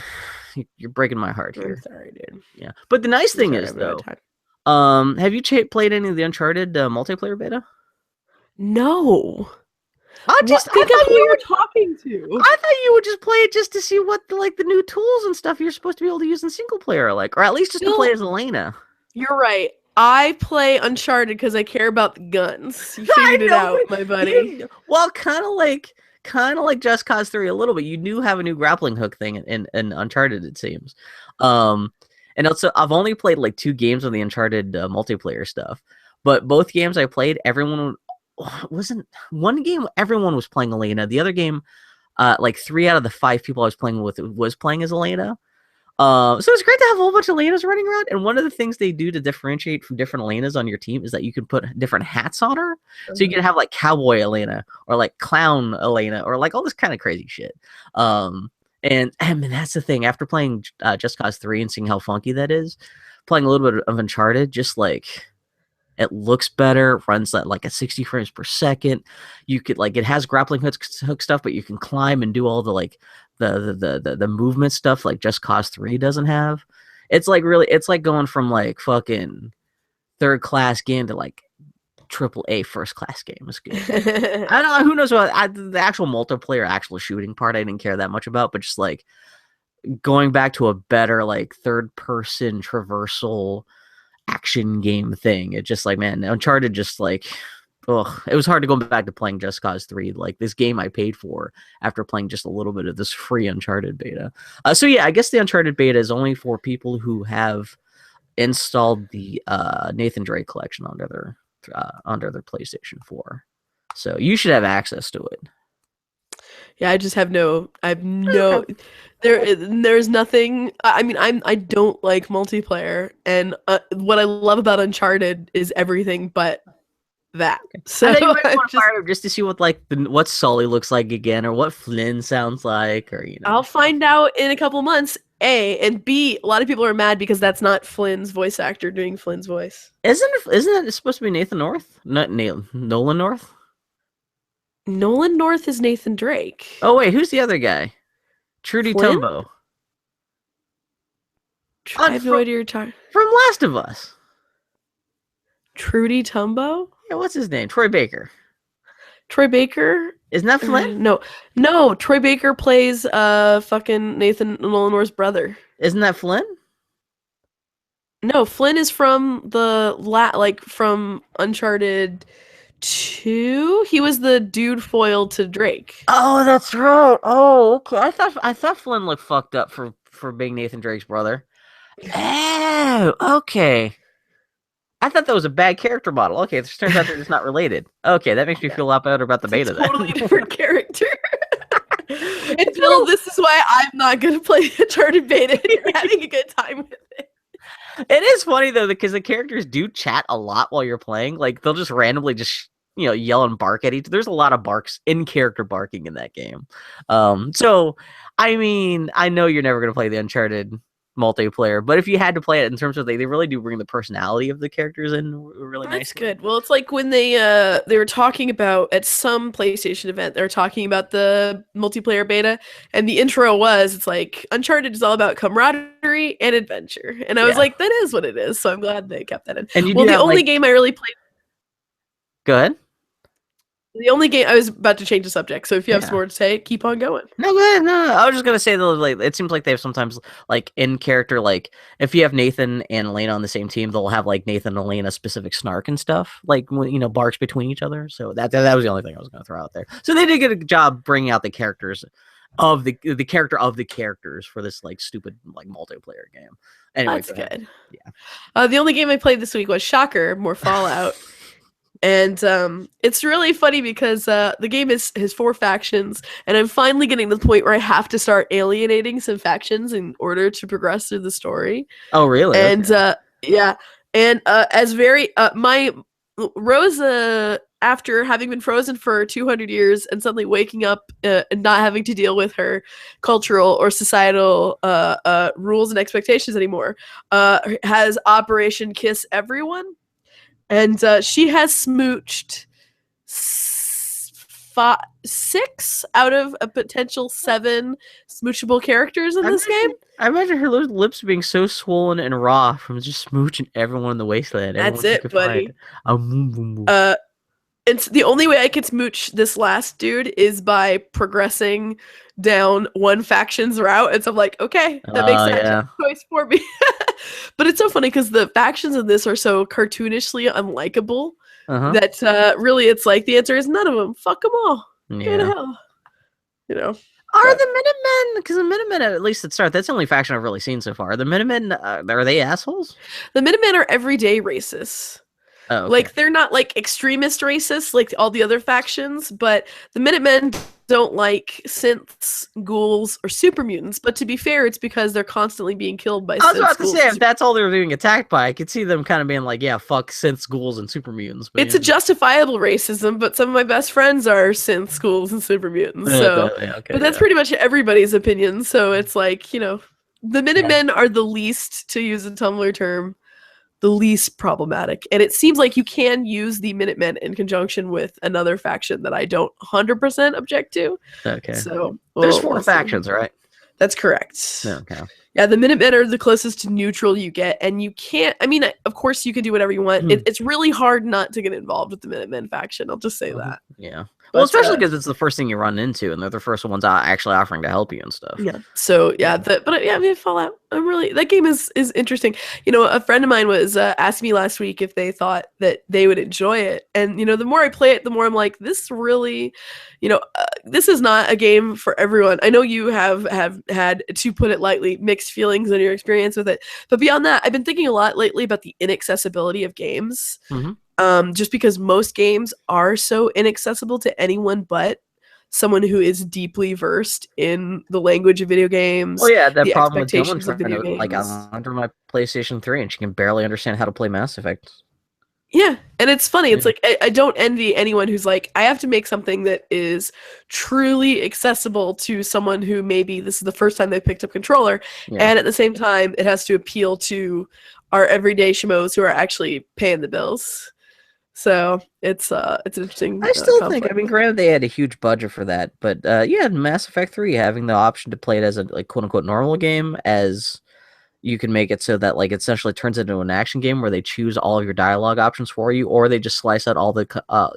You're breaking my heart here.
I'm sorry, dude.
Yeah. But the nice thing is, though, have you played any of the Uncharted multiplayer beta?
No.
I thought
you were talking to.
I thought you would just play it just to see what the new tools and stuff you're supposed to be able to use in single player, like, or at least just to play as Elena.
You're right. I play Uncharted because I care about the guns. You figured it out, my buddy.
Well, kind of like Just Cause 3 a little bit. You do have a new grappling hook thing in Uncharted, it seems. And also, I've only played like 2 games of the Uncharted multiplayer stuff, but both games I played, everyone was playing Elena. The other game, like 3 out of the 5 people I was playing with was playing as Elena. So it's great to have a whole bunch of Elenas running around. And one of the things they do to differentiate from different Elenas on your team is that you can put different hats on her. So you can have like cowboy Elena or like clown Elena or like all this kind of crazy shit. And that's the thing. After playing Just Cause 3 and seeing how funky that is, playing a little bit of Uncharted, just like it looks better, runs at like a 60 frames per second. You could like, it has grappling hook stuff, but you can climb and do all the like the movement stuff like Just Cause 3 doesn't have. It's like really, it's like going from like fucking third class game to like AAA first class game. Is good. I don't know, who knows what the actual multiplayer, actual shooting part I didn't care that much about, but just like going back to a better like third person traversal action game thing. It's just like, man, Uncharted just like, ugh, it was hard to go back to playing Just Cause 3. Like this game I paid for after playing just a little bit of this free Uncharted beta. So yeah, I guess the Uncharted beta is only for people who have installed the Nathan Drake collection under their PlayStation 4. So you should have access to it.
Yeah, there's nothing. I mean, I don't like multiplayer, and what I love about Uncharted is everything but that. So
I think you might want to fire up just to see what Sully looks like again, or what Flynn sounds like, or
I'll find out in a couple months. A and B. A lot of people are mad because that's not Flynn's voice actor doing Flynn's voice.
Isn't it supposed to be Nathan North? Not Nolan North.
Nolan North is Nathan Drake.
Oh wait, who's the other guy? Trudy
Flynn?
Tumbo.
I have no idea you're talking.
From Last of Us.
Trudy Tumbo?
Yeah, what's his name? Troy Baker.
Troy Baker?
Isn't that Flynn?
No. Troy Baker plays fucking Nathan Nolan North's brother.
Isn't that Flynn?
No, Flynn is from from Uncharted 2. He was the dude foil to Drake.
Oh, that's right. Oh, okay. I thought Flynn looked fucked up for being Nathan Drake's brother. Oh, okay. I thought that was a bad character model. Okay, it turns out they're just not related. Okay, that makes me feel a lot better about the beta.
Totally different character. Until this is why I'm not gonna play Uncharted beta. You're having a good time with it.
It is funny though because the characters do chat a lot while you're playing. Like they'll just randomly just yell and bark at each. There's a lot of barks in character barking in that game. So I mean, I know you're never gonna play the Uncharted multiplayer, but if you had to play it in terms of they really do bring the personality of the characters in really nice.
That's good. Well, it's like when they were talking about at some PlayStation event, they were talking about the multiplayer beta, and the intro it's like Uncharted is all about camaraderie and adventure, and I was like, that is what it is. So I'm glad they kept that in. And the only game I really played.
Go ahead.
The only game I was about to change the subject, so if you have some more to say, keep on going.
No, go ahead. No, I was just gonna say that it seems like they have sometimes in character, if you have Nathan and Elena on the same team, they'll have Nathan and Elena specific snark and stuff, barks between each other. So that was the only thing I was gonna throw out there. So they did a good job bringing out the characters of the character of the characters for this stupid multiplayer game. Anyway,
that's good. Yeah. The only game I played this week was shocker, more Fallout. And it's really funny because the game has 4 factions, and I'm finally getting to the point where I have to start alienating some factions in order to progress through the story.
Oh, really?
And yeah, and my Rosa, after having been frozen for 200 years and suddenly waking up and not having to deal with her cultural or societal rules and expectations anymore, has Operation Kiss Everyone. And she has smooched 6 out of a potential 7 smoochable characters in this game.
I imagine her lips being so swollen and raw from just smooching everyone in the wasteland.
That's it, buddy. And the only way I could smooch this last dude is by progressing down one faction's route. And so I'm like, okay, that makes sense. Choice for me. But it's so funny because the factions in this are so cartoonishly unlikable that really it's like the answer is none of them. Fuck them all. Go to hell.
Are the Minutemen, because the Minutemen, at least at start, that's the only faction I've really seen so far. The Minutemen, are they assholes?
The Minutemen are everyday racists.
Oh, okay.
They're not extremist racists like all the other factions, but the Minutemen don't like synths, ghouls, or super mutants. But to be fair, it's because they're constantly being killed by synths. I was about to say,
if that's all they were being attacked by, I could see them kind of being like, yeah, fuck synths, ghouls, and super mutants.
But, it's a justifiable racism, but some of my best friends are synths, ghouls, and super mutants. So, but that's pretty much everybody's opinion. So it's like, the Minutemen are the least, to use a Tumblr term, the least problematic. And it seems like you can use the Minutemen in conjunction with another faction that I don't 100% object to.
Okay.
So
there's 4 factions, right?
That's correct.
Okay.
Yeah, the Minutemen are the closest to neutral you get, and you can't, of course you can do whatever you want. It's really hard not to get involved with the Minutemen faction. I'll just say that.
Yeah. Well, especially because it's the first thing you run into, and they're the first ones actually offering to help you and stuff.
Yeah. So I mean, Fallout. That game is interesting. A friend of mine was asking me last week if they thought that they would enjoy it, and the more I play it, the more I'm like, this really, this is not a game for everyone. I know you have had, to put it lightly, mixed feelings in your experience with it, but beyond that, I've been thinking a lot lately about the inaccessibility of games. Just because most games are so inaccessible to anyone but someone who is deeply versed in the language of video games.
Oh yeah, that
the
problem with Dylan
expectations of video games.
like I'm under my PlayStation 3 and she can barely understand how to play Mass Effect.
Yeah, and it's funny. It's like I don't envy anyone who's like, I have to make something that is truly accessible to someone who maybe this is the first time they've picked up controller, and at the same time, it has to appeal to our everyday schmoes who are actually paying the bills. So it's interesting.
I still think, I mean, granted they had a huge budget for that, but yeah, Mass Effect 3 having the option to play it as a like quote unquote normal game, as you can make it so that like it essentially turns into an action game where they choose all of your dialogue options for you, or they just slice out all the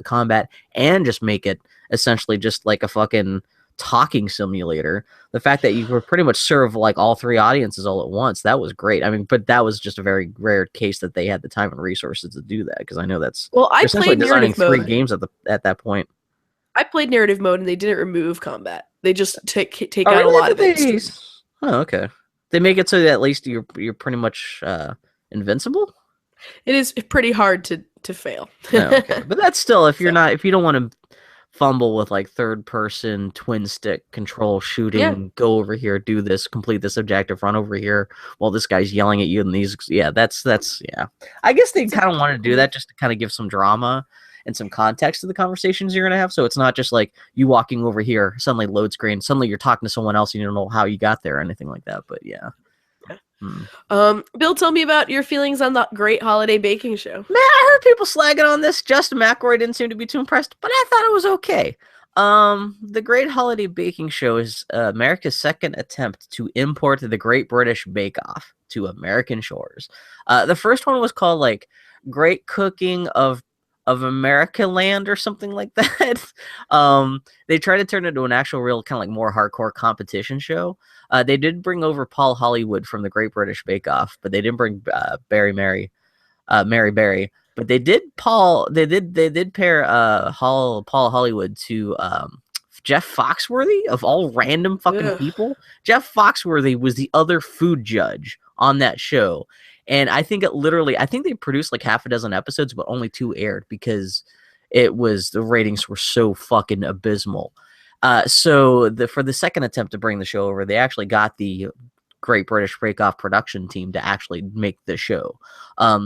combat and just make it essentially just like a fucking talking simulator. The fact that you were pretty much serve like all three audiences all at once, that was great. I mean, but that was just a very rare case that they had the time and resources to do that, because I know that's
I played narrative
mode.
3
games at that point.
I played narrative mode and they didn't remove combat. They just take out a lot of it.
Oh, okay. They make it so that at least you're pretty much invincible.
It is pretty hard to fail.
Oh, okay. But that's still, if you don't want to fumble with like third person twin stick control shooting, go over here, do this, complete this objective, run over here while this guy's yelling at you, and these that's I guess they kind of want to do that just to kind of give some drama and some context to the conversations you're gonna have, so it's not just like you walking over here, suddenly load screen, suddenly you're talking to someone else, you don't know how you got there or anything like that. But
Bill, tell me about your feelings on the Great Holiday Baking Show.
Man, I heard people slagging on this. Justin McElroy didn't seem to be too impressed, but I thought it was okay. The Great Holiday Baking Show is America's second attempt to import the Great British Bake Off to American shores. The first one was called like Great Cooking of America Land or something like that. They tried to turn it into an actual real kind of like more hardcore competition show. They did bring over Paul Hollywood from the Great British Bake Off, but they didn't bring Mary Berry. But they did pair Paul Hollywood to Jeff Foxworthy, of all random fucking people. Jeff Foxworthy was the other food judge on that show. And I think they produced like half a dozen episodes, but only 2 aired because the ratings were so fucking abysmal. So for the second attempt to bring the show over, they actually got the Great British Bake Off production team to actually make the show.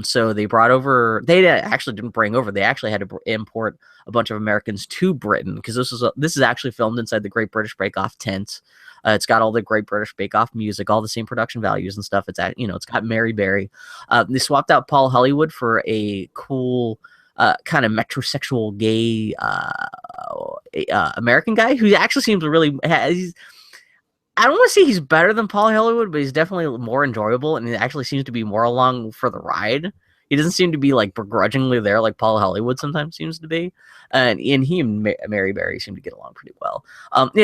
So they actually didn't bring over, they actually had to import a bunch of Americans to Britain, because this is actually filmed inside the Great British Bake Off tent. It's got all the Great British Bake Off music, all the same production values and stuff. It's got Mary Berry. They swapped out Paul Hollywood for a cool kind of metrosexual gay American guy who actually seems to really I don't want to say he's better than Paul Hollywood, but he's definitely more enjoyable, and he actually seems to be more along for the ride. He doesn't seem to be like begrudgingly there like Paul Hollywood sometimes seems to be. And he and Mary Berry seem to get along pretty well.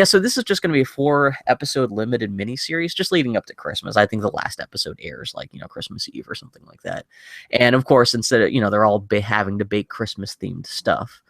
So this is just going to be a 4-episode limited miniseries just leading up to Christmas. I think the last episode airs like, Christmas Eve or something like that. And of course, instead of, they're all having to bake Christmas themed stuff.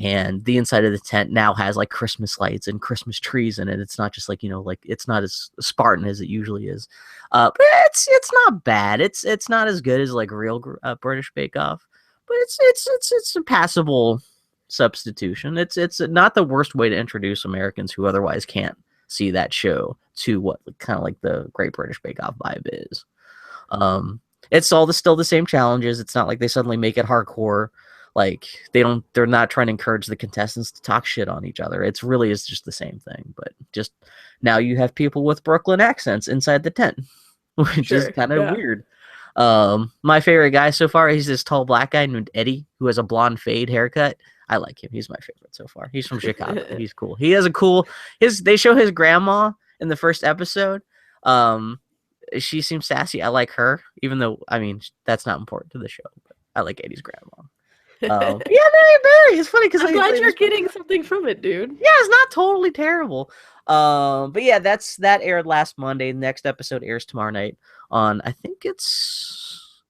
And the inside of the tent now has like Christmas lights and Christmas trees in it. It's not just like, it's not as Spartan as it usually is. But it's not bad. It's not as good as like real British Bake Off, but it's a passable substitution. It's not the worst way to introduce Americans who otherwise can't see that show to what kind of like the Great British Bake Off vibe is. It's still the same challenges. It's not like they suddenly make it hardcore. Like they're not trying to encourage the contestants to talk shit on each other. It's just the same thing, but just now you have people with Brooklyn accents inside the tent, which is kind of weird. My favorite guy so far, he's this tall black guy named Eddie who has a blonde fade haircut. I like him. He's my favorite so far. He's from Chicago. He's cool. He has they show his grandma in the first episode. She seems sassy. I like her, even though, I mean, that's not important to the show, but I like Eddie's grandma. Yeah, Barry. It's funny because
I'm glad you're getting something from it, dude.
Yeah, it's not totally terrible. But yeah, that aired last Monday. Next episode airs tomorrow night on, I think it's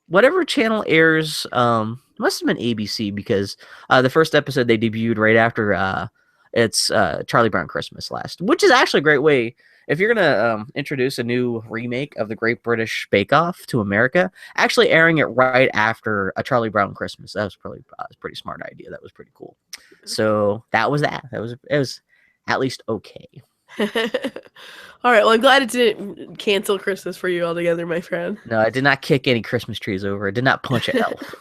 whatever channel airs. It must have been ABC because the first episode they debuted right after it's Charlie Brown Christmas last, which is actually a great way. If you're gonna introduce a new remake of the Great British Bake Off to America, actually airing it right after a Charlie Brown Christmas, that was probably a pretty smart idea. That was pretty cool. So that was that. It was at least okay.
All right. Well, I'm glad it didn't cancel Christmas for you altogether, my friend.
No, I did not kick any Christmas trees over. I did not punch an elf.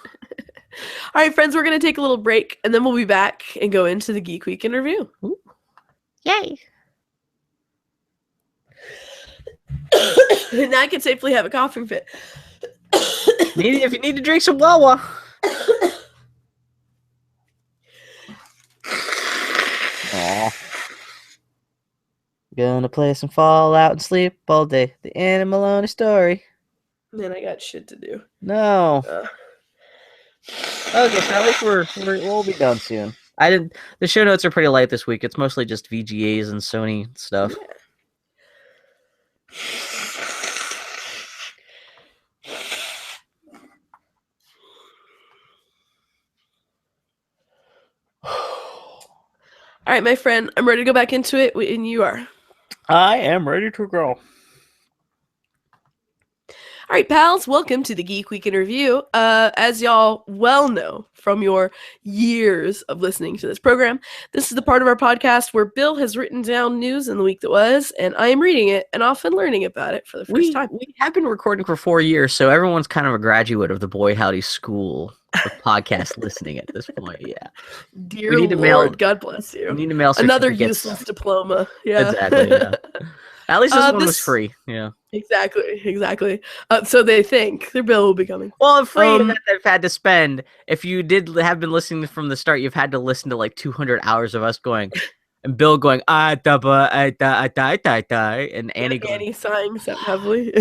All right, friends, we're going to take a little break, and then we'll be back and go into the Geek Week interview.
Ooh. Yay.
Now I can safely have a coughing fit.
If you need to drink some Wawa. Aw. Gonna play some Fallout and sleep all day. The Animal Owner story.
Man, I got shit to do.
No. Okay, so at least we'll be done soon. The show notes are pretty light this week. It's mostly just VGAs and Sony stuff.
Yeah. All right, my friend, I'm ready to go back into it, and you are.
I am ready to go.
All right, pals, welcome to the Geek Week in Review. As y'all well know from your years of listening to this program, this is the part of our podcast where Bill has written down news in the week that was, and I am reading it and often learning about it for the first time.
We have been recording for 4 years, so everyone's kind of a graduate of the Boy Howdy School of podcast listening at this point. Yeah.
Dear Lord, God bless you.
We need to mail
another useless diploma. Yeah.
Exactly. Yeah. At least this one was free. Yeah.
Exactly. So they think their bill will be coming.
Well, free that they've had to spend. If you have been listening from the start, you've had to listen to like 200 hours of us going, and Bill going and Annie
sighing so heavily.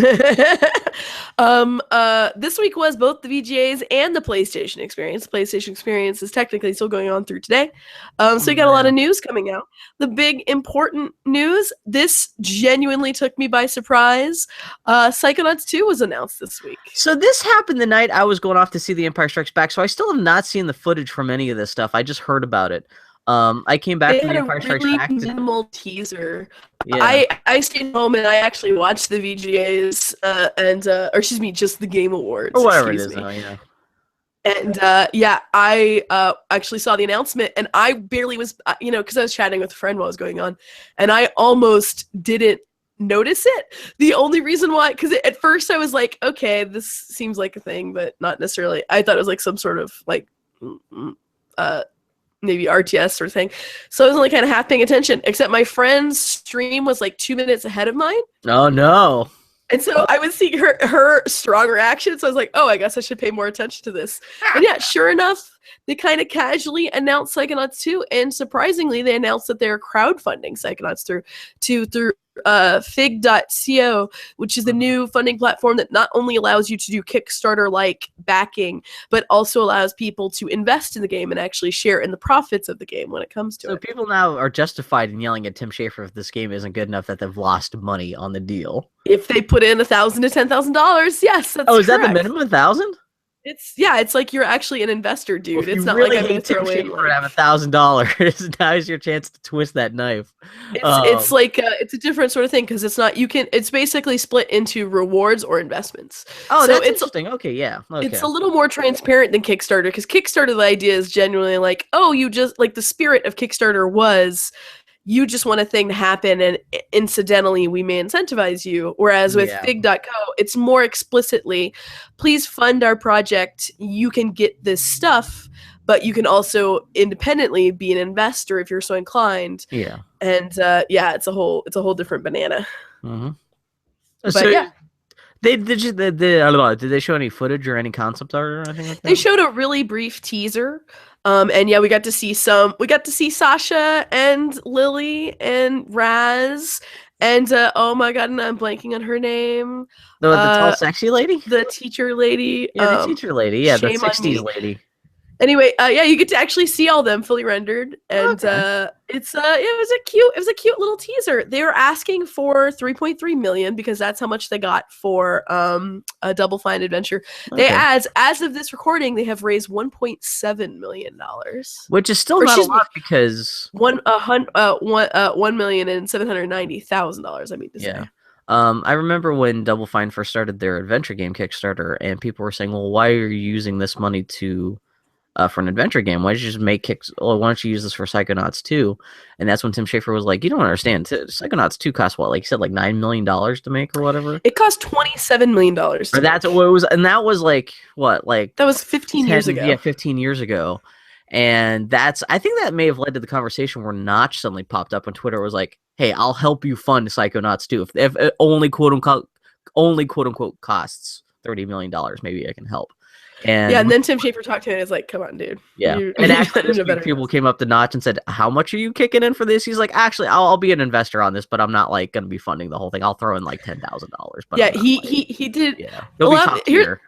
This week was both the VGAs and the PlayStation Experience. The PlayStation Experience is technically still going on through today. So you got a lot of news coming out. The big important news, this genuinely took me by surprise. Psychonauts 2 was announced this week.
So this happened the night I was going off to see The Empire Strikes Back. So I still have not seen the footage from any of this stuff. I just heard about it. I came back from The Empire Strikes Back.
Minimal teaser. Yeah. I stayed home and I actually watched the VGAs or excuse me, just the Game Awards.
Or whatever it is, though, yeah.
And I actually saw the announcement, and I barely was, because I was chatting with a friend while it was going on, and I almost didn't notice it. The only reason why, because at first I was like, okay, this seems like a thing, but not necessarily. I thought it was like some sort of like maybe RTS sort of thing. So I was only kind of half paying attention, except my friend's stream was like 2 minutes ahead of mine.
Oh, no.
And so I was seeing her strong reaction. So I was like, oh, I guess I should pay more attention to this. And yeah, sure enough, they kind of casually announced Psychonauts 2. And surprisingly, they announced that they're crowdfunding Psychonauts through fig.co, which is the new funding platform that not only allows you to do Kickstarter-like backing, but also allows people to invest in the game and actually share in the profits of the game when it comes to it.
So people now are justified in yelling at Tim Schafer if this game isn't good enough that they've lost money on the deal.
If they put in $1,000 to $10,000, yes, that's
is
correct.
That the minimum, 1,000?
It's like you're actually an investor, dude.
Well,
it's not
really
like I'm going to throw in.
Like, have $1,000. Now's your chance to twist that knife.
It's like it's a different sort of thing because it's not. It's basically split into rewards or investments.
Oh, so that's interesting. Okay, yeah. Okay.
It's a little more transparent than Kickstarter because Kickstarter, the idea is genuinely like, oh, you just like the spirit of Kickstarter was. You just want a thing to happen, and incidentally, we may incentivize you. Whereas with fig.co, it's more explicitly, please fund our project. You can get this stuff, but you can also independently be an investor if you're so inclined.
Yeah.
And it's a whole different banana.
Mm-hmm.
But so, yeah.
Did they show any footage or any concept art or anything like that?
They showed a really brief teaser. And yeah, we got to see Sasha and Lily and Raz And oh my god, and I'm blanking on her name.
The tall, sexy lady?
The teacher lady.
Yeah, the teacher lady. Yeah, the
Shame on
60s
me.
lady.
Anyway, yeah, you get to actually see all them fully rendered, and
Okay.
it was a cute little teaser. They were asking for 3.3 million because that's how much they got for a Double Fine adventure. They
Okay.
as of this recording, they have raised 1.7 million dollars,
Which is still
or
not a
excuse me,
lot because
1,790,000 dollars. I mean to
yeah.
say.
I remember when Double Fine first started their adventure game Kickstarter, and people were saying, "Well, why are you using this money to for an adventure game? Why don't you just make kicks? Why don't you use this for Psychonauts 2?" And that's when Tim Schafer was like, "You don't understand. Psychonauts 2 cost what? Like you said, like $9 million to make or whatever."
It cost $27 million
Or
to
that's
make.
what it was, and that was like what, like
That was 15 years
10, yeah,
ago.
15 years ago. And I think that may have led to the conversation where Notch suddenly popped up on Twitter. Was like, "Hey, I'll help you fund Psychonauts 2 if it only quote unquote costs $30 million. Maybe I can help."
Yeah,
And
and then Tim Schafer talked to him and is like, come on, dude.
yeah,
You
and actually,
gotta
this
know
week
better.
people came up to Notch and said, "How much are you kicking in for this?" He's like, "Actually, I'll be an investor on this, but I'm not like going to be funding the whole thing. I'll throw in like $10,000, but
Yeah,
I'm not, like,
he did.
yeah, he'll be top tier."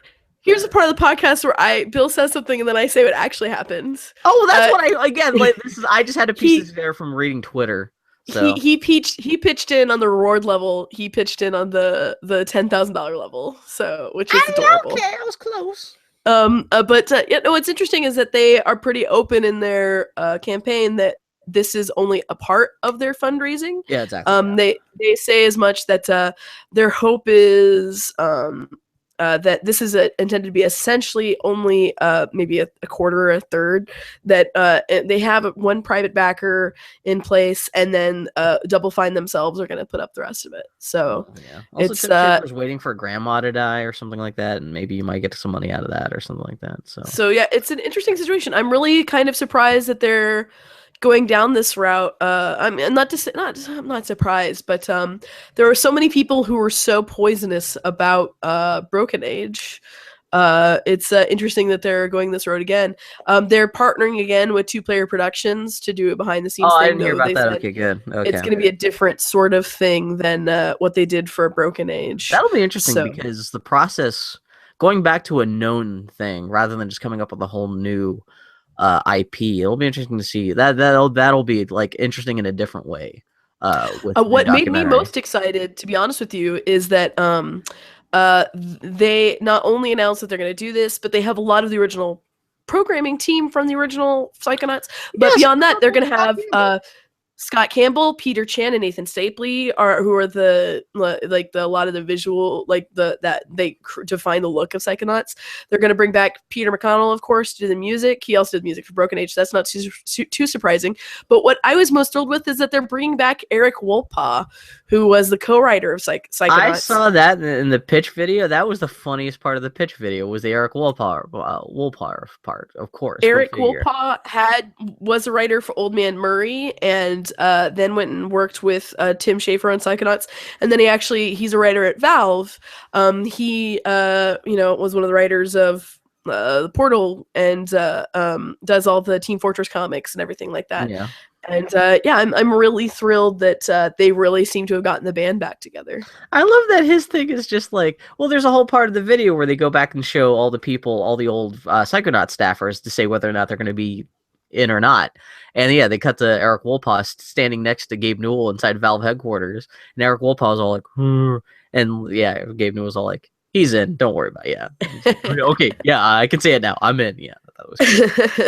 Here's the part of the podcast where Bill says something and then I say what actually happens.
Oh, well, that's what I again. Like this is I just had to piece this
He
together from reading Twitter.
he
So
he pitched in on the reward level. He pitched in on the $10,000 level. So which is adorable.
Okay, I was close.
But yeah, no, what's interesting is that they are pretty open in their campaign that this is only a part of their fundraising.
Yeah, exactly.
They say as much that their hope is that this is intended to be essentially only maybe a quarter or a third. That they have one private backer in place, and then Double Fine themselves are going to put up the rest of it. So
yeah. Also, Tim Schafer's waiting for grandma to die or something like that, and maybe you might get some money out of that or something like that.
So yeah, it's an interesting situation. I'm really kind of surprised that they're going down this route. I'm not I'm not surprised, but there are so many people who were so poisonous about Broken Age. It's interesting that they're going this road again. They're partnering again with Two Player Productions to do a behind the scenes
Oh,
thing.
I didn't hear about that. Okay, good. Okay,
it's going to be a different sort of thing than what they did for Broken Age.
That'll be interesting because the process going back to a known thing rather than just coming up with a whole new IP. It'll be interesting to see that'll be like interesting in a different way.
What made me most excited, to be honest with you, is that they not only announced that they're going to do this, but they have a lot of the original programming team from the original Psychonauts. But beyond that, they're going to have Scott Campbell, Peter Chan, and Nathan Stapley who are a lot of the visual, that they define the look of Psychonauts. They're going to bring back Peter McConnell, of course, to do the music. He also did music for Broken Age, so that's not too surprising. But what I was most thrilled with is that they're bringing back Eric Wolpaw, who was the co-writer of Psychonauts.
I saw that in the pitch video. That was the funniest part of the pitch video, was the Eric Wolpaw part, of course.
Eric Wolpaw was a writer for Old Man Murray, and then went and worked with Tim Schafer on Psychonauts, and then he's a writer at Valve. He was one of the writers of the Portal, and does all the Team Fortress comics and everything like that.
Yeah.
And I'm really thrilled that they really seem to have gotten the band back together.
I love that his thing is just like, well, there's a whole part of the video where they go back and show all the people, all the old Psychonaut staffers to say whether or not they're going to be in or not. And yeah, they cut to Eric Wolpaw standing next to Gabe Newell inside Valve headquarters, and Eric Wolpaw was all like, and yeah, Gabe Newell's all like, he's in, don't worry about it. Yeah. Like, okay, yeah, I can say it now. I'm in. Yeah, that was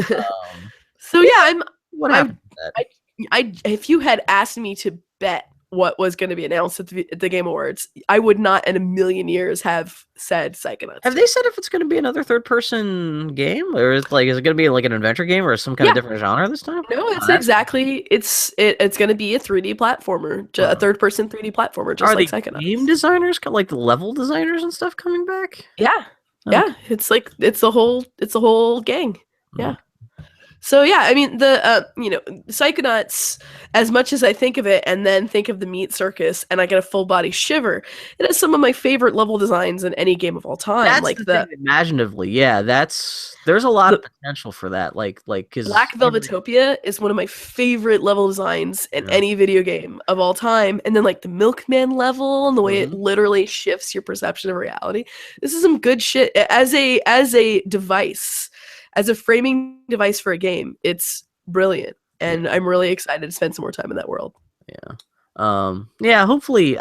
cool.
So yeah,
what happened?
If you had asked me to bet what was going to be announced at the Game Awards, I would not in a million years have said Psychonauts.
Have they said if it's going to be another third-person game, or is it going to be like an adventure game, or some kind of different genre this time?
No, it's it's going to be a 3D platformer, a third-person 3D platformer, just like Psychonauts.
Are game designers, like the level designers and stuff, coming back?
Yeah, yeah. It's the whole gang. Yeah. So yeah, I mean the Psychonauts, as much as I think of it and then think of the Meat Circus and I get a full body shiver, it has some of my favorite level designs in any game of all time.
That's
Like
the thing, imaginatively. Yeah, there's a lot of
the
potential for that. Like because
Black Velvetopia is one of my favorite level designs in
yeah.
any video game of all time. And then like the Milkman level and the way it
Mhm.
literally shifts your perception of reality. This is some good shit as a device, as a framing device for a game. It's brilliant. And
Yeah,
I'm really excited to spend some more time in that world.
yeah. Yeah, hopefully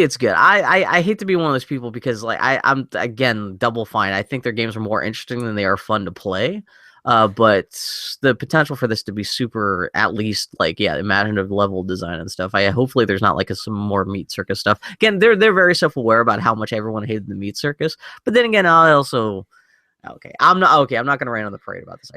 it's good. I hate to be one of those people because like I'm again Double Fine. I think their games are more interesting than they are fun to play. But the potential for this to be super, at least like imaginative level design and stuff. Hopefully there's not like some more Meat Circus stuff. Again, they're very self aware about how much everyone hated the Meat Circus. But then again, I also I'm not gonna rain on the parade about this.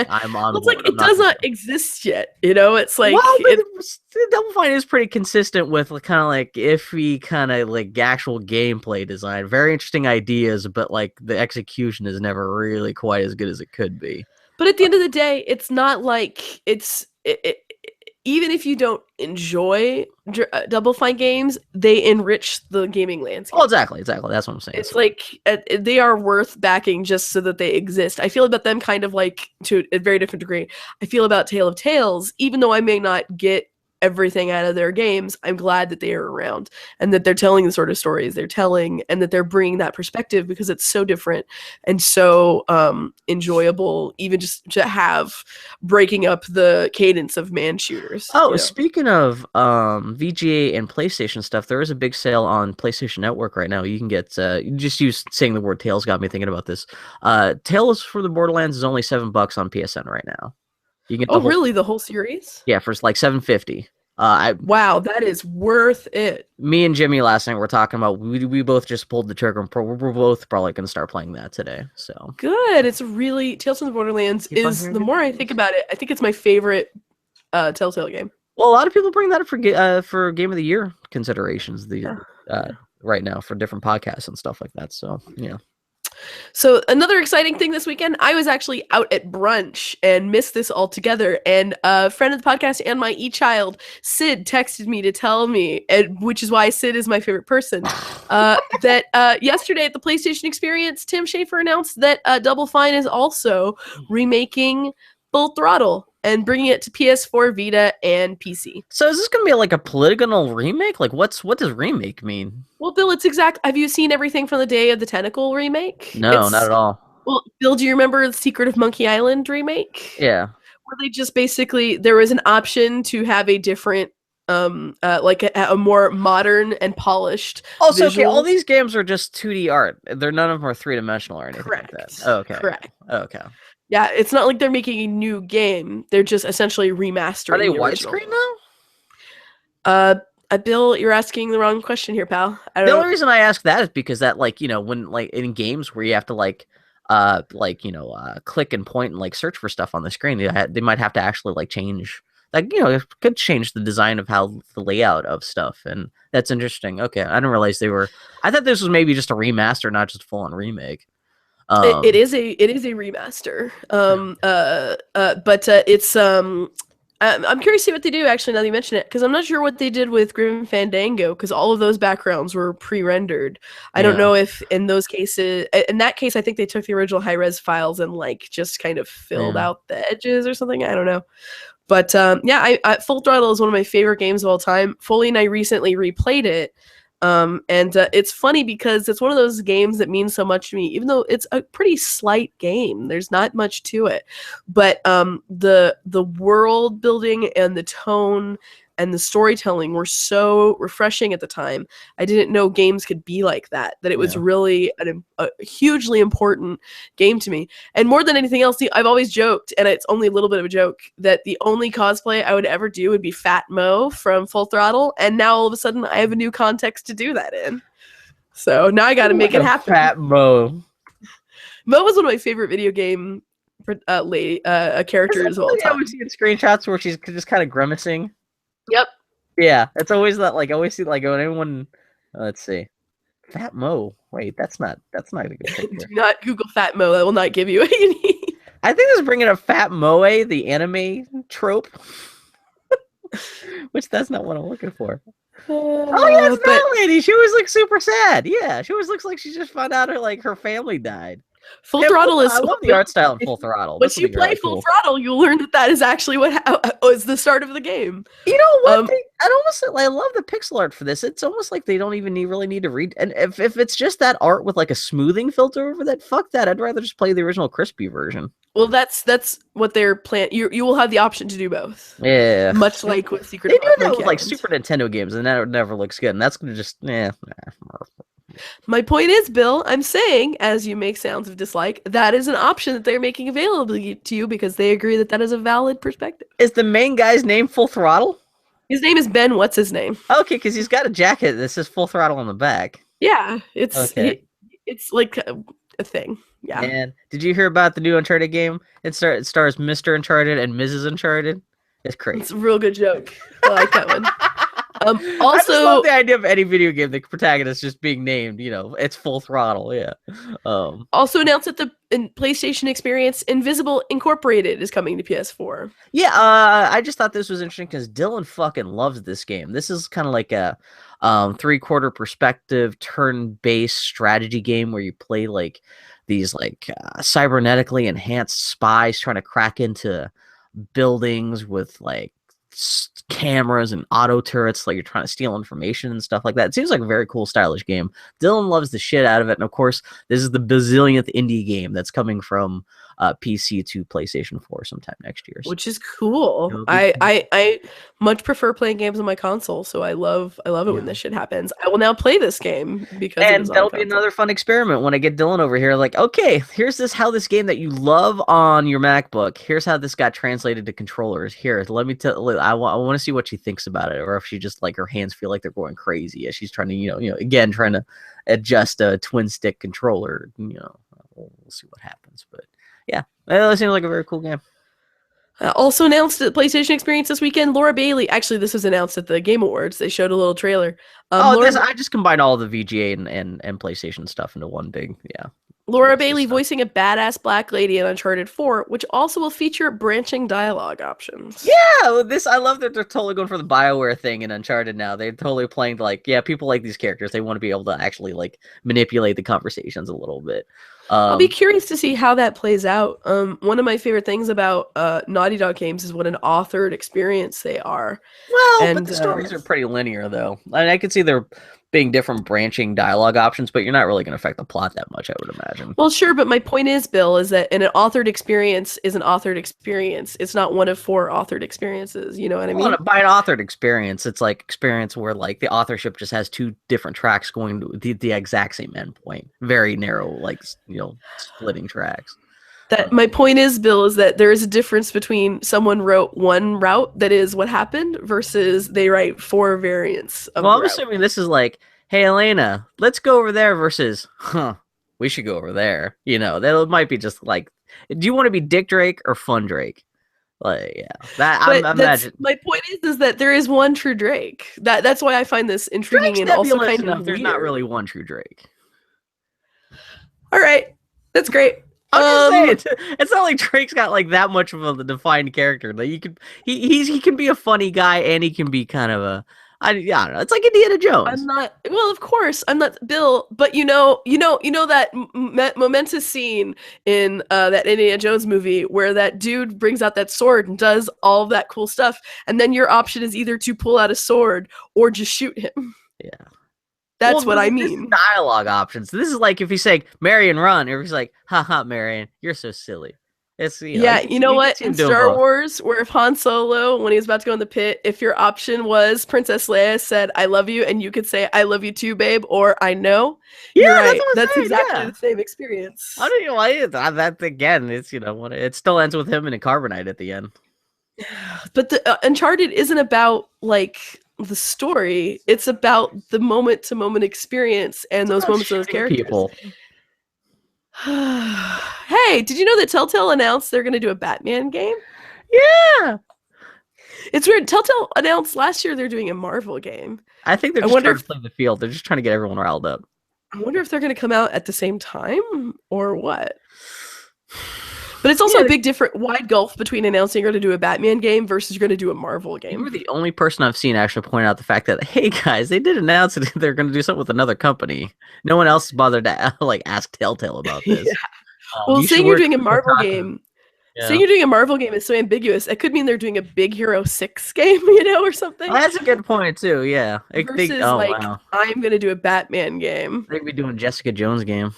I'm
Well,
on
it's like
board. I'm
it
not
does
gonna.
not exist yet. It's like
Well, but
it.
the Double Fine is pretty consistent with kind of like iffy, kind of like actual gameplay design. Very interesting ideas, but like the execution is never really quite as good as it could be.
But at the end of the day, it's not like even if you don't enjoy Double Fine games, they enrich the gaming landscape.
Oh, exactly. That's what I'm saying.
It's like they are worth backing just so that they exist. I feel about them kind of like, to a very different degree, I feel about Tale of Tales. Even though I may not get everything out of their games, I'm glad that they are around and that they're telling the sort of stories they're telling and that they're bringing that perspective, because it's so different and so enjoyable, even just to have, breaking up the cadence of man shooters.
Oh, speaking of VGA and PlayStation stuff, there is a big sale on PlayStation Network right now. You can get just use saying the word Tales got me thinking about this. Tales for the Borderlands is only $7 on PSN right now. You can get the whole,
really, the whole series?
yeah, for like $7.50.
Wow, that is worth it.
Me and Jimmy last night were talking about we both just pulled the trigger and we're both probably gonna start playing that today. So
good. It's really, Tales from the Borderlands is, the more I think about it, I think it's my favorite Telltale game.
Well, a lot of people bring that up for Game of the Year considerations right now for different podcasts and stuff like that. So yeah.
So another exciting thing this weekend, I was actually out at brunch and missed this altogether. And a friend of the podcast and my e-child, Sid, texted me to tell me, which is why Sid is my favorite person, that yesterday at the PlayStation Experience, Tim Schafer announced that Double Fine is also remaking Full Throttle and bringing it to PS4, Vita, and PC.
So is this going to be like a polygonal remake? Like what does remake mean?
Well, Bill, it's exact. Have you seen everything from the Day of the Tentacle remake?
No, not at all.
Well, Bill, do you remember the Secret of Monkey Island remake?
Yeah.
Where they just basically, there was an option to have a different, like a more modern and polished.
Also, okay, all these games are just 2D art. None of them are 3-dimensional or anything like that. Oh, okay.
Correct.
Okay.
Yeah, it's not like they're making a new game. They're just essentially remastering.
Are they widescreen
now? Bill, you're asking the wrong question here, pal.
The only reason I ask that is because that, like, when like in games where you have to click and point and like search for stuff on the screen, they might have to actually like change, like, it could change the design of how the layout of stuff, and that's interesting. Okay, I didn't realize they were. I thought this was maybe just a remaster, not just a full on remake.
It is a remaster. But it's I'm curious to see what they do, actually, now that you mention it, because I'm not sure what they did with Grim Fandango, because all of those backgrounds were pre-rendered. I don't know if in those cases, in that case, I think they took the original high-res files and like just kind of filled out the edges or something. I don't know. But I Full Throttle is one of my favorite games of all time. Foley and I recently replayed it. And it's funny because it's one of those games that means so much to me, even though it's a pretty slight game. There's not much to it, but the world building and the tone and the storytelling were so refreshing at the time. I didn't know games could be like that, that it was really a hugely important game to me. And more than anything else, I've always joked, and it's only a little bit of a joke, that the only cosplay I would ever do would be Fat Mo from Full Throttle. And now all of a sudden I have a new context to do that in. So now I got to make it happen.
Fat Mo.
Mo was one of my favorite video game characters of all time.
I always see screenshots where she's just kind of grimacing.
Yep.
Yeah, it's always that. Like, I always see like when anyone. Let's see, Fat Mo. Wait, that's not a good picture.
Do not Google Fat Mo. That will not give you what you need.
I think this is bringing up Fat Moe, the anime trope, which that's not what I'm looking for. Oh yeah, it's
But
that lady. She always looks super sad. Yeah, she always looks like she just found out her family died.
Full
And
Throttle
I
is
love the art style in Full Throttle. That's
once you
something
play
really
Full
cool.
Throttle, you'll learn that is actually what was the start of the game.
You know what? I love the pixel art for this. It's almost like they don't even really need to read. And if it's just that art with like a smoothing filter over that, fuck that. I'd rather just play the original crispy version.
Well, that's what they're plan. You will have the option to do both.
Yeah,
Much like with Secret
they do that
Monkey
with like
Island.
Super Nintendo games, and that never looks good. And that's gonna just
My point is, Bill, I'm saying, as you make sounds of dislike, that is an option that they're making available to you because they agree that that is a valid perspective.
Is the main guy's name Full Throttle?
His name is Ben. What's his name?
Okay, because he's got a jacket that says Full Throttle on the back.
Yeah, it's
okay.
It's like a thing. Yeah.
And did you hear about the new Uncharted game? It stars Mr. Uncharted and Mrs. Uncharted. It's crazy.
It's a real good joke. I like that one.
Also, I just love the idea of any video game, the protagonist just being named. You know, it's Full Throttle. Yeah.
Also announced that the PlayStation Experience Invisible Incorporated is coming to PS4.
Yeah. I just thought this was interesting because Dylan fucking loves this game. This is kind of like a 3/4 perspective turn-based strategy game where you play like these like cybernetically enhanced spies trying to crack into buildings with like cameras and auto turrets, like you're trying to steal information and stuff like that. It seems like a very cool, stylish game. Dylan loves the shit out of it, and of course, this is the bazillionth indie game that's coming from PC to PlayStation 4 sometime next year.
Which is cool. I much prefer playing games on my console, so I love it when this shit happens. I will now play this game because
and that'll be another fun experiment when I get Dylan over here. Like, okay, here's how this game that you love on your MacBook. Here's how this got translated to controllers. Here, let me tell. I want to see what she thinks about it, or if she just like her hands feel like they're going crazy as she's trying to, again trying to adjust a twin stick controller. We'll see what happens, but. Yeah, it seems like a very cool game.
Also announced at PlayStation Experience this weekend, Laura Bailey. Actually, this was announced at the Game Awards. They showed a little trailer.
I just combined all the VGA and PlayStation stuff into one big, yeah.
Laura Bailey voicing a badass black lady in Uncharted 4, which also will feature branching dialogue options.
Yeah, I love that they're totally going for the BioWare thing in Uncharted now. They're totally playing like, yeah, people like these characters. They want to be able to actually like manipulate the conversations a little bit.
I'll be curious to see how that plays out. One of my favorite things about Naughty Dog games is what an authored experience they are.
Well, but the stories are pretty linear, though. I could see there being different branching dialogue options, but you're not really going to affect the plot that much, I would imagine.
Well, sure, but my point is, Bill, is that an authored experience is an authored experience. It's not one of 4 authored experiences. You know what I mean?
By an authored experience, it's like experience where like the authorship just has 2 different tracks going to the exact same endpoint. Very narrow, like, splitting tracks.
That my point is, Bill, is that there is a difference between someone wrote one route that is what happened versus they write 4 variants of
I'm assuming this is like, hey, Elena, let's go over there versus, we should go over there. That might be just like, do you want to be Dick Drake or Fun Drake? Like, yeah.
My point is that there is one true Drake. That's why I find this intriguing.
Drake's
and also kind of
there's not really one true Drake.
All right. That's great.
I'm just saying, it's not like Drake's got like that much of a defined character. Like he can be a funny guy and he can be kind of I don't know. It's like Indiana Jones.
Of course, I'm not Bill, but you know that momentous scene in that Indiana Jones movie where that dude brings out that sword and does all of that cool stuff, and then your option is either to pull out a sword or just shoot him.
Yeah.
That's what I mean.
Dialogue options. This is like if he's like Marion run, or he's like, haha, Marion, you're so silly. It's
you know what? In Star Wars, where if Han Solo, when he was about to go in the pit, if your option was Princess Leia said, I love you, and you could say, I love you too, babe, or I know, you're right. That's exactly the same experience.
I don't know why that again, it's it still ends with him in a carbonite at the end.
But the Uncharted isn't about like the story, it's about the moment-to-moment experience and those moments of those characters. People. Hey, did you know that Telltale announced they're going to do a Batman game?
Yeah.
It's weird. Telltale announced last year they're doing a Marvel game.
I think they're just trying to play the field. They're just trying to get everyone riled up.
I wonder if they're going to come out at the same time or what. But it's also a big wide gulf between announcing you're going to do a Batman game versus you're going to do a Marvel game.
You were the only person I've seen actually point out the fact that, hey guys, they did announce that they're going to do something with another company. No one else bothered to like ask Telltale about this.
Yeah. Well, saying you're doing a Marvel game. Yeah. Saying you're doing a Marvel game is so ambiguous. It could mean they're doing a Big Hero 6 game, or something.
Well, that's a good point, too, yeah.
Versus, wow. I'm going to do a Batman game.
They'd be doing a Jessica Jones game.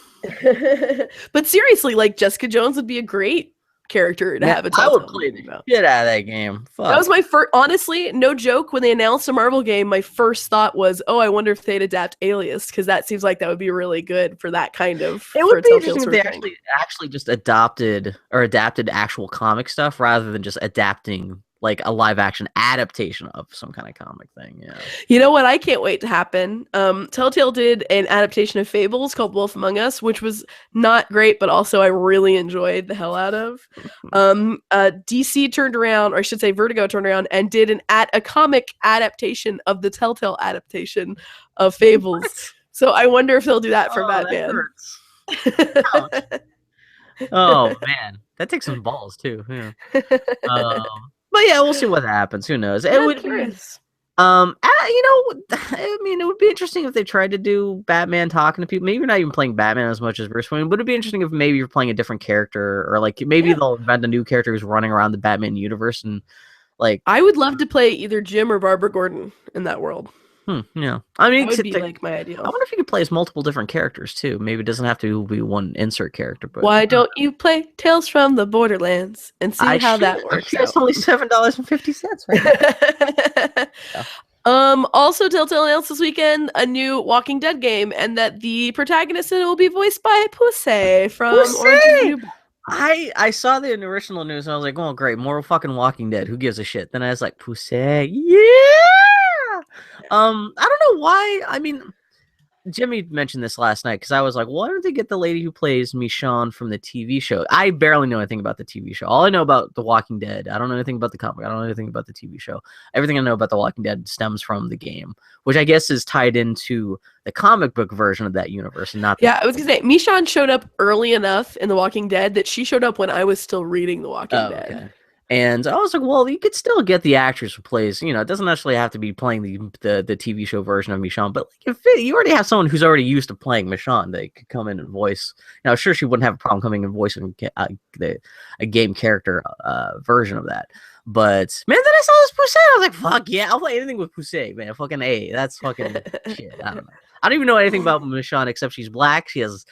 But seriously, Jessica Jones would be a great character to have a
I would play the shit out of that game. Fuck.
That was my first, honestly, no joke, when they announced a Marvel game, my first thought was, I wonder if they'd adapt Alias, because that seems like that would be really good for that kind of.
It would be interesting if they actually just adapted actual comic stuff rather than just adapting a live action adaptation of some kind of comic thing. Yeah.
You know what? I can't wait to happen. Telltale did an adaptation of Fables called Wolf Among Us, which was not great, but also I really enjoyed the hell out of. DC turned around, or I should say Vertigo turned around and did a comic adaptation of the Telltale adaptation of Fables. What? So I wonder if they'll do that for Batman.
Oh man, that takes some balls too. Yeah. But yeah, we'll see what happens. Who knows? It would. I mean, it would be interesting if they tried to do Batman talking to people. Maybe you're not even playing Batman as much as Bruce Wayne, but it'd be interesting if maybe you're playing a different character, or maybe they'll invent a new character who's running around the Batman universe and
I would love to play either Jim or Barbara Gordon in that world.
Yeah. I mean,
that would be my ideal.
I wonder if you could play as multiple different characters too. Maybe it doesn't have to be one insert character. But
why don't you play Tales from the Borderlands and see how that works?
It's only $7.50 right now.
Yeah. Also, Telltale announced this weekend a new Walking Dead game, and that the protagonist in it will be voiced by Pussy from Orange is the New Black.
I saw the original news and I was like, oh great, more fucking Walking Dead. Who gives a shit? Then I was like, Pussy, yeah. I don't know why. I mean, Jimmy mentioned this last night because I was like, why don't they get the lady who plays Michonne from the TV show? I barely know anything about the TV show. All I know about The Walking Dead, I don't know anything about the comic. I don't know anything about the TV show. Everything I know about The Walking Dead stems from the game, which I guess is tied into the comic book version of that universe and not.
Yeah, I was gonna say Michonne showed up early enough in The Walking Dead that she showed up when I was still reading The Walking Dead.
Okay. And I was like, well, you could still get the actress who plays, it doesn't necessarily have to be playing the TV show version of Michonne, but if you already have someone who's already used to playing Michonne, they could come in and voice. Now, sure, she wouldn't have a problem coming and voicing a game character version of that. But, man, then I saw this Pussy. I was like, fuck yeah, I'll play anything with Pussy, man. Fucking A. That's fucking shit. I don't know. I don't even know anything about Michonne except she's black. She has,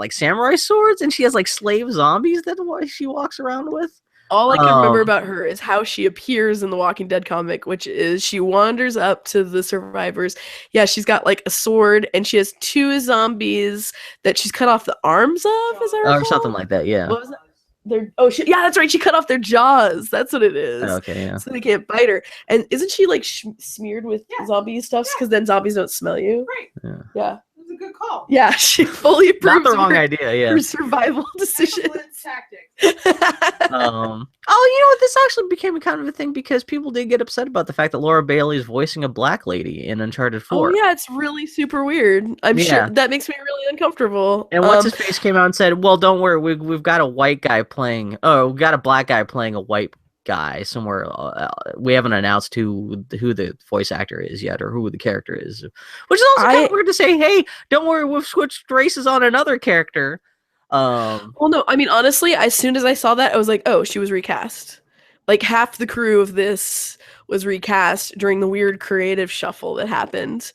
samurai swords? And she has, slave zombies that she walks around with?
All I can remember about her is how she appears in the Walking Dead comic, which is she wanders up to the survivors. Yeah, she's got a sword, and she has 2 zombies that she's cut off the arms of. Is that right?
Or something like that. Yeah.
What was that? Yeah, that's right. She cut off their jaws. That's what it is.
Okay, yeah.
So they can't bite her. And isn't she smeared with zombie stuff? Because then zombies don't smell you.
Right.
Yeah.
A good call.
Yeah, she fully approves.
Not the wrong idea. Yeah,
her survival decision.
Tactics.
This actually became kind of a thing because people did get upset about the fact that Laura Bailey is voicing a black lady in Uncharted 4.
Oh yeah, it's really super weird. I'm sure that makes me really uncomfortable.
And what's his face came out and said, "Well, don't worry, we've got a white guy playing. Oh, we've got a black guy playing a white guy somewhere. We haven't announced who the voice actor is yet, or who the character is." Which is also kind of weird to say. Hey, don't worry, we've switched races on another character.
Well, no, I mean, honestly, as soon as I saw that, I was like, oh, she was recast. Half the crew of this was recast during the weird creative shuffle that happened.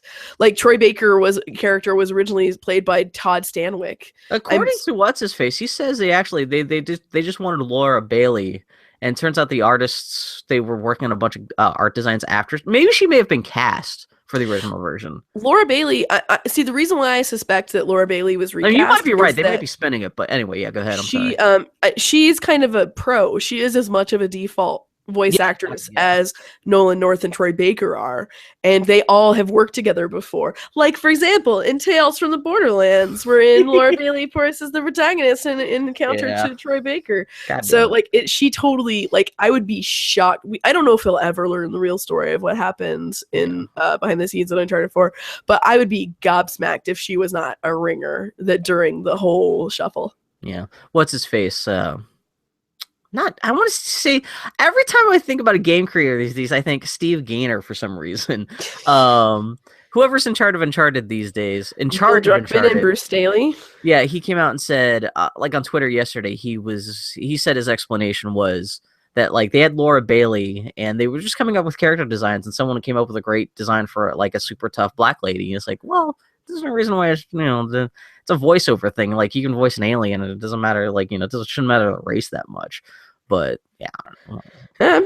Troy Baker character was originally played by Todd Stanwyck.
According to what's his face, he says they just wanted Laura Bailey. And it turns out the artists, they were working on a bunch of art designs after. Maybe she may have been cast for the original version.
Laura Bailey, I see the reason why I suspect that Laura Bailey was recast.
You might be right. They might be spinning it. But anyway, yeah, go ahead. I'm sorry.
She's kind of a pro. She is as much of a default voice actress as Nolan North and Troy Baker are, and they all have worked together before. For example, in Tales from the Borderlands, wherein Laura Bailey voices the protagonist in Encounter to Troy Baker. She totally I would be shocked. I don't know if we'll ever learn the real story of what happens in behind the scenes of Uncharted 4, but I would be gobsmacked if she was not a ringer that during the whole shuffle.
Yeah, what's his face? not. I want to say every time I think about a game creator these days, I think Steve Gaynor for some reason. Whoever's in charge of Uncharted these days, in charge of
Druckmann and
Uncharted.
Bruce Staley.
Yeah, he came out and said, like on Twitter yesterday, he said his explanation was that like they had Laura Bailey and they were just coming up with character designs, and someone came up with a great design for like a super tough black lady. And it's like, well, there's no reason why it's a voiceover thing. Like you can voice an alien, and it doesn't matter. Like it shouldn't matter the race that much. But yeah, I don't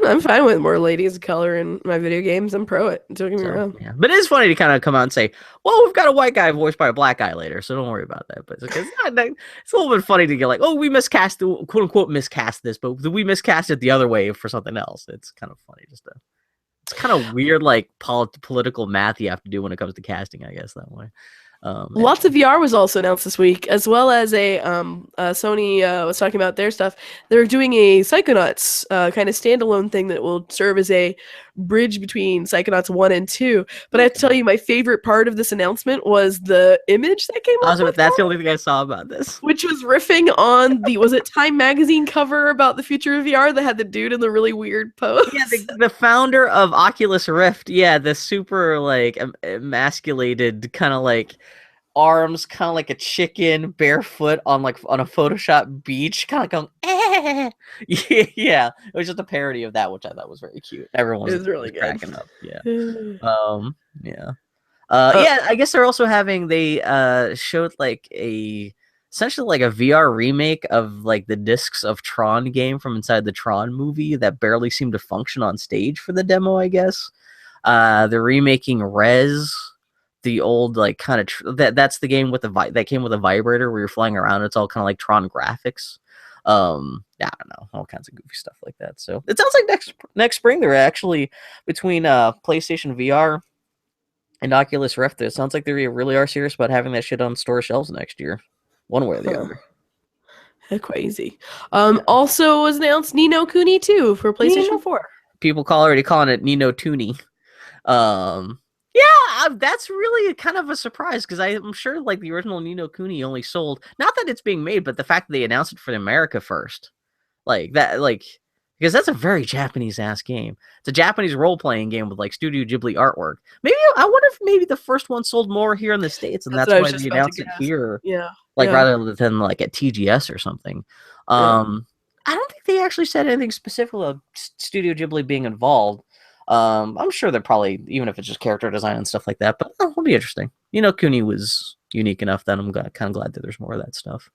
know.
I'm fine with more ladies of color in my video games. I'm pro it. Don't get me wrong.
Yeah. But it is funny to kind of come out and say, well, we've got a white guy voiced by a black guy later, so don't worry about that. But it's a little bit funny to get like, oh, we miscast, quote unquote, miscast this, but we miscast it the other way for something else. It's kind of funny. It's kind of weird, like political math you have to do when it comes to casting, I guess, that way.
Lots of VR was also announced this week, as well as Sony was talking about their stuff. They're doing a Psychonauts kind of standalone thing that will serve as a bridge between Psychonauts 1 and 2. But I have to tell you, my favorite part of this announcement was the image that came up.
That's the only thing I saw about this.
Which was riffing on was it Time Magazine cover about the future of VR that had the dude in the really weird pose?
Yeah, the founder of Oculus Rift. Yeah, the super like emasculated kind of like arms, kind of like a chicken, barefoot on a Photoshop beach, kind of going, eh. Yeah, it was just a parody of that, which I thought was very cute. Everyone was really cracking up. Yeah. Yeah. Yeah, I guess they're also having, they showed like essentially like a VR remake of like the discs of Tron game from inside the Tron movie that barely seemed to function on stage for the demo, I guess. They're remaking Rez, the old like kind of that's the game with that came with a vibrator where you're flying around. It's all kind of like Tron graphics. I don't know, all kinds of goofy stuff like that. So it sounds like next spring they're actually between PlayStation VR and Oculus Rift. It sounds like they really are serious about having that shit on store shelves next year, one way or the other.
Crazy. Also was announced Ni no Kuni 2 for PlayStation 4.
People already calling it Ni no Toonie. Yeah, that's really kind of a surprise because I'm sure like the original Ni no Kuni only sold, not that it's being made, but the fact that they announced it for America first, like that, like because that's a very Japanese ass game. It's a Japanese role playing game with like Studio Ghibli artwork. Maybe I wonder if maybe the first one sold more here in the States, and that's why they announced it here.
Yeah,
rather than like at TGS or something. I don't think they actually said anything specific about Studio Ghibli being involved. I'm sure they're probably, even if it's just character design and stuff like that, but it'll be interesting. Kuni was unique enough that I'm kind of glad that there's more of that stuff.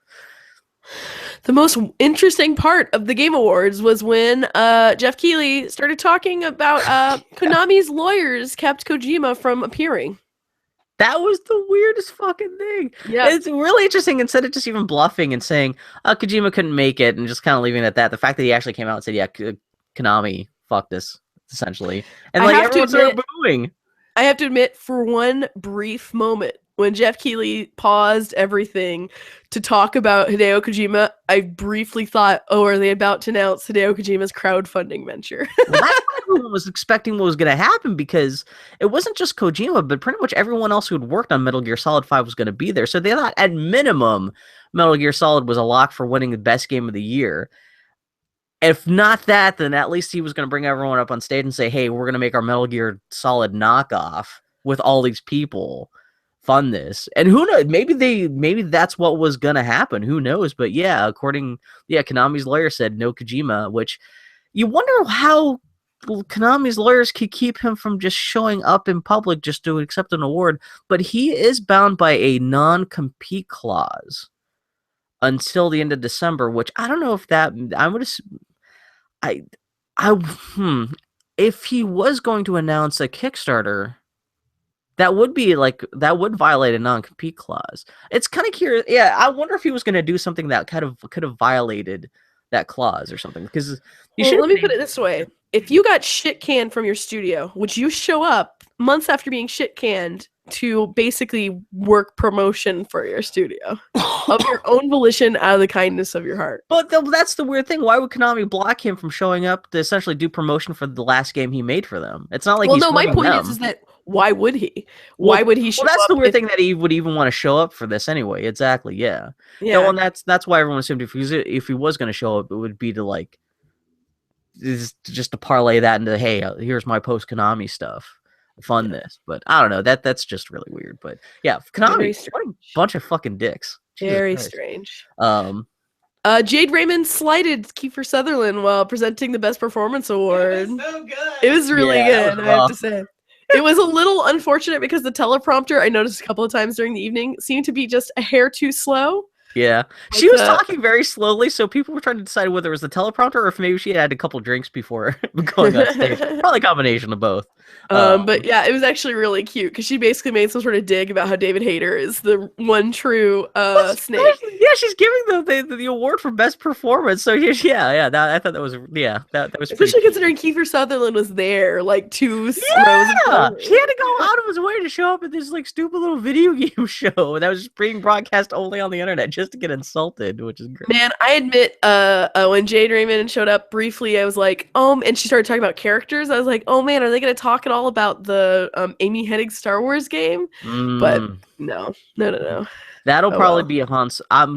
The most interesting part of the Game Awards was when Jeff Keighley started talking about Konami's lawyers kept Kojima from appearing.
That was the weirdest fucking thing. Yeah, it's really interesting. Instead of just even bluffing and saying Kojima couldn't make it and just kind of leaving it at that, the fact that he actually came out and said, "Yeah, Konami fucked us," essentially, and like everyone started booing.
I have to admit, for one brief moment, when Jeff Keighley paused everything to talk about Hideo Kojima, I briefly thought, oh, are they about to announce Hideo Kojima's crowdfunding venture?
Well, that's what everyone was expecting what was going to happen, because it wasn't just Kojima, but pretty much everyone else who had worked on Metal Gear Solid 5 was going to be there. So they thought, at minimum, Metal Gear Solid was a lock for winning the best game of the year. If not that, then at least he was going to bring everyone up on stage and say, hey, we're going to make our Metal Gear Solid knockoff with all these people. Fund this. And who knows? Maybe that's what was going to happen. Who knows? But yeah, Konami's lawyer said no Kojima, which you wonder how Konami's lawyers could keep him from just showing up in public just to accept an award. But he is bound by a non-compete clause until the end of December, which I don't know if that, I would if he was going to announce a Kickstarter, that would violate a non-compete clause. It's kind of curious. Yeah, I wonder if he was going to do something that could have violated that clause or something. Because
let me put it this way: if you got shit canned from your studio, would you show up months after being shit canned to basically work promotion for your studio of your own volition, out of the kindness of your heart?
But that's the weird thing. Why would Konami block him from showing up to essentially do promotion for the last game he made for them? It's not like
my point is that why would he? Why would he show up?
That's the weird thing, that he would even want to show up for this anyway. Exactly. Yeah. No, and that's why everyone assumed if he was going to show up, it would be to like is just to parlay that into, hey, here's my post Konami stuff. Fund this, but I don't know. That's just really weird. But yeah, Konami, what a bunch of fucking dicks. Jesus
Very
Christ.
strange.
Jade
Raymond slighted Kiefer Sutherland while presenting the Best Performance Award.
It was so good.
It was really good, I have to say. It was a little unfortunate because the teleprompter, I noticed a couple of times during the evening, seemed to be just a hair too slow.
Yeah. She was talking very slowly, so people were trying to decide whether it was the teleprompter or if maybe she had a couple drinks before going on stage. Probably a combination of both.
But yeah, it was actually really cute because she basically made some sort of dig about how David Hayter is the one true Snake.
Yeah, she's giving the award for best performance. So yeah, I thought that was that was
especially considering Kiefer Sutherland was there like 2 rows.
Yeah, he had to go out of his way to show up at this like stupid little video game show that was just being broadcast only on the internet just to get insulted, which is great.
Man, I admit, when Jade Raymond showed up briefly, I was like, and she started talking about characters. I was like, oh man, are they going to talk at all about the Amy Hennig Star Wars game? But no.
That'll probably be a Han.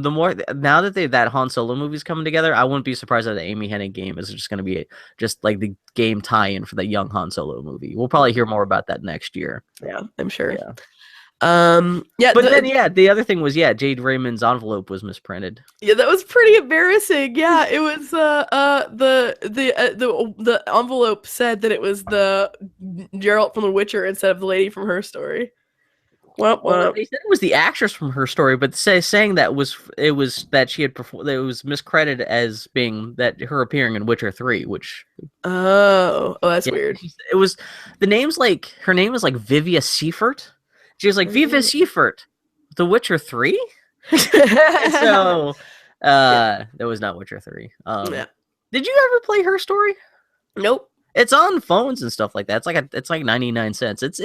The more now that that Han Solo movie's coming together, I wouldn't be surprised that the Amy Hennig game is just going to be just like the game tie-in for the young Han Solo movie. We'll probably hear more about that next year.
Yeah, I'm sure.
Yeah.
The
other thing was Jade Raymond's envelope was misprinted.
Yeah, that was pretty embarrassing. Yeah, it was the envelope said that it was the Geralt from The Witcher instead of the lady from Her Story.
Well, they said it was the actress from Her Story, but saying that it was that she had performed, that it was miscredited as being that her appearing in Witcher 3, which
that's weird.
It was the name's like her name is like Vivia Seifert. She was like Viva Seifert, The Witcher 3. So that was not Witcher 3. Did you ever play Her Story?
Nope.
It's on phones and stuff like that. It's like 99 cents. It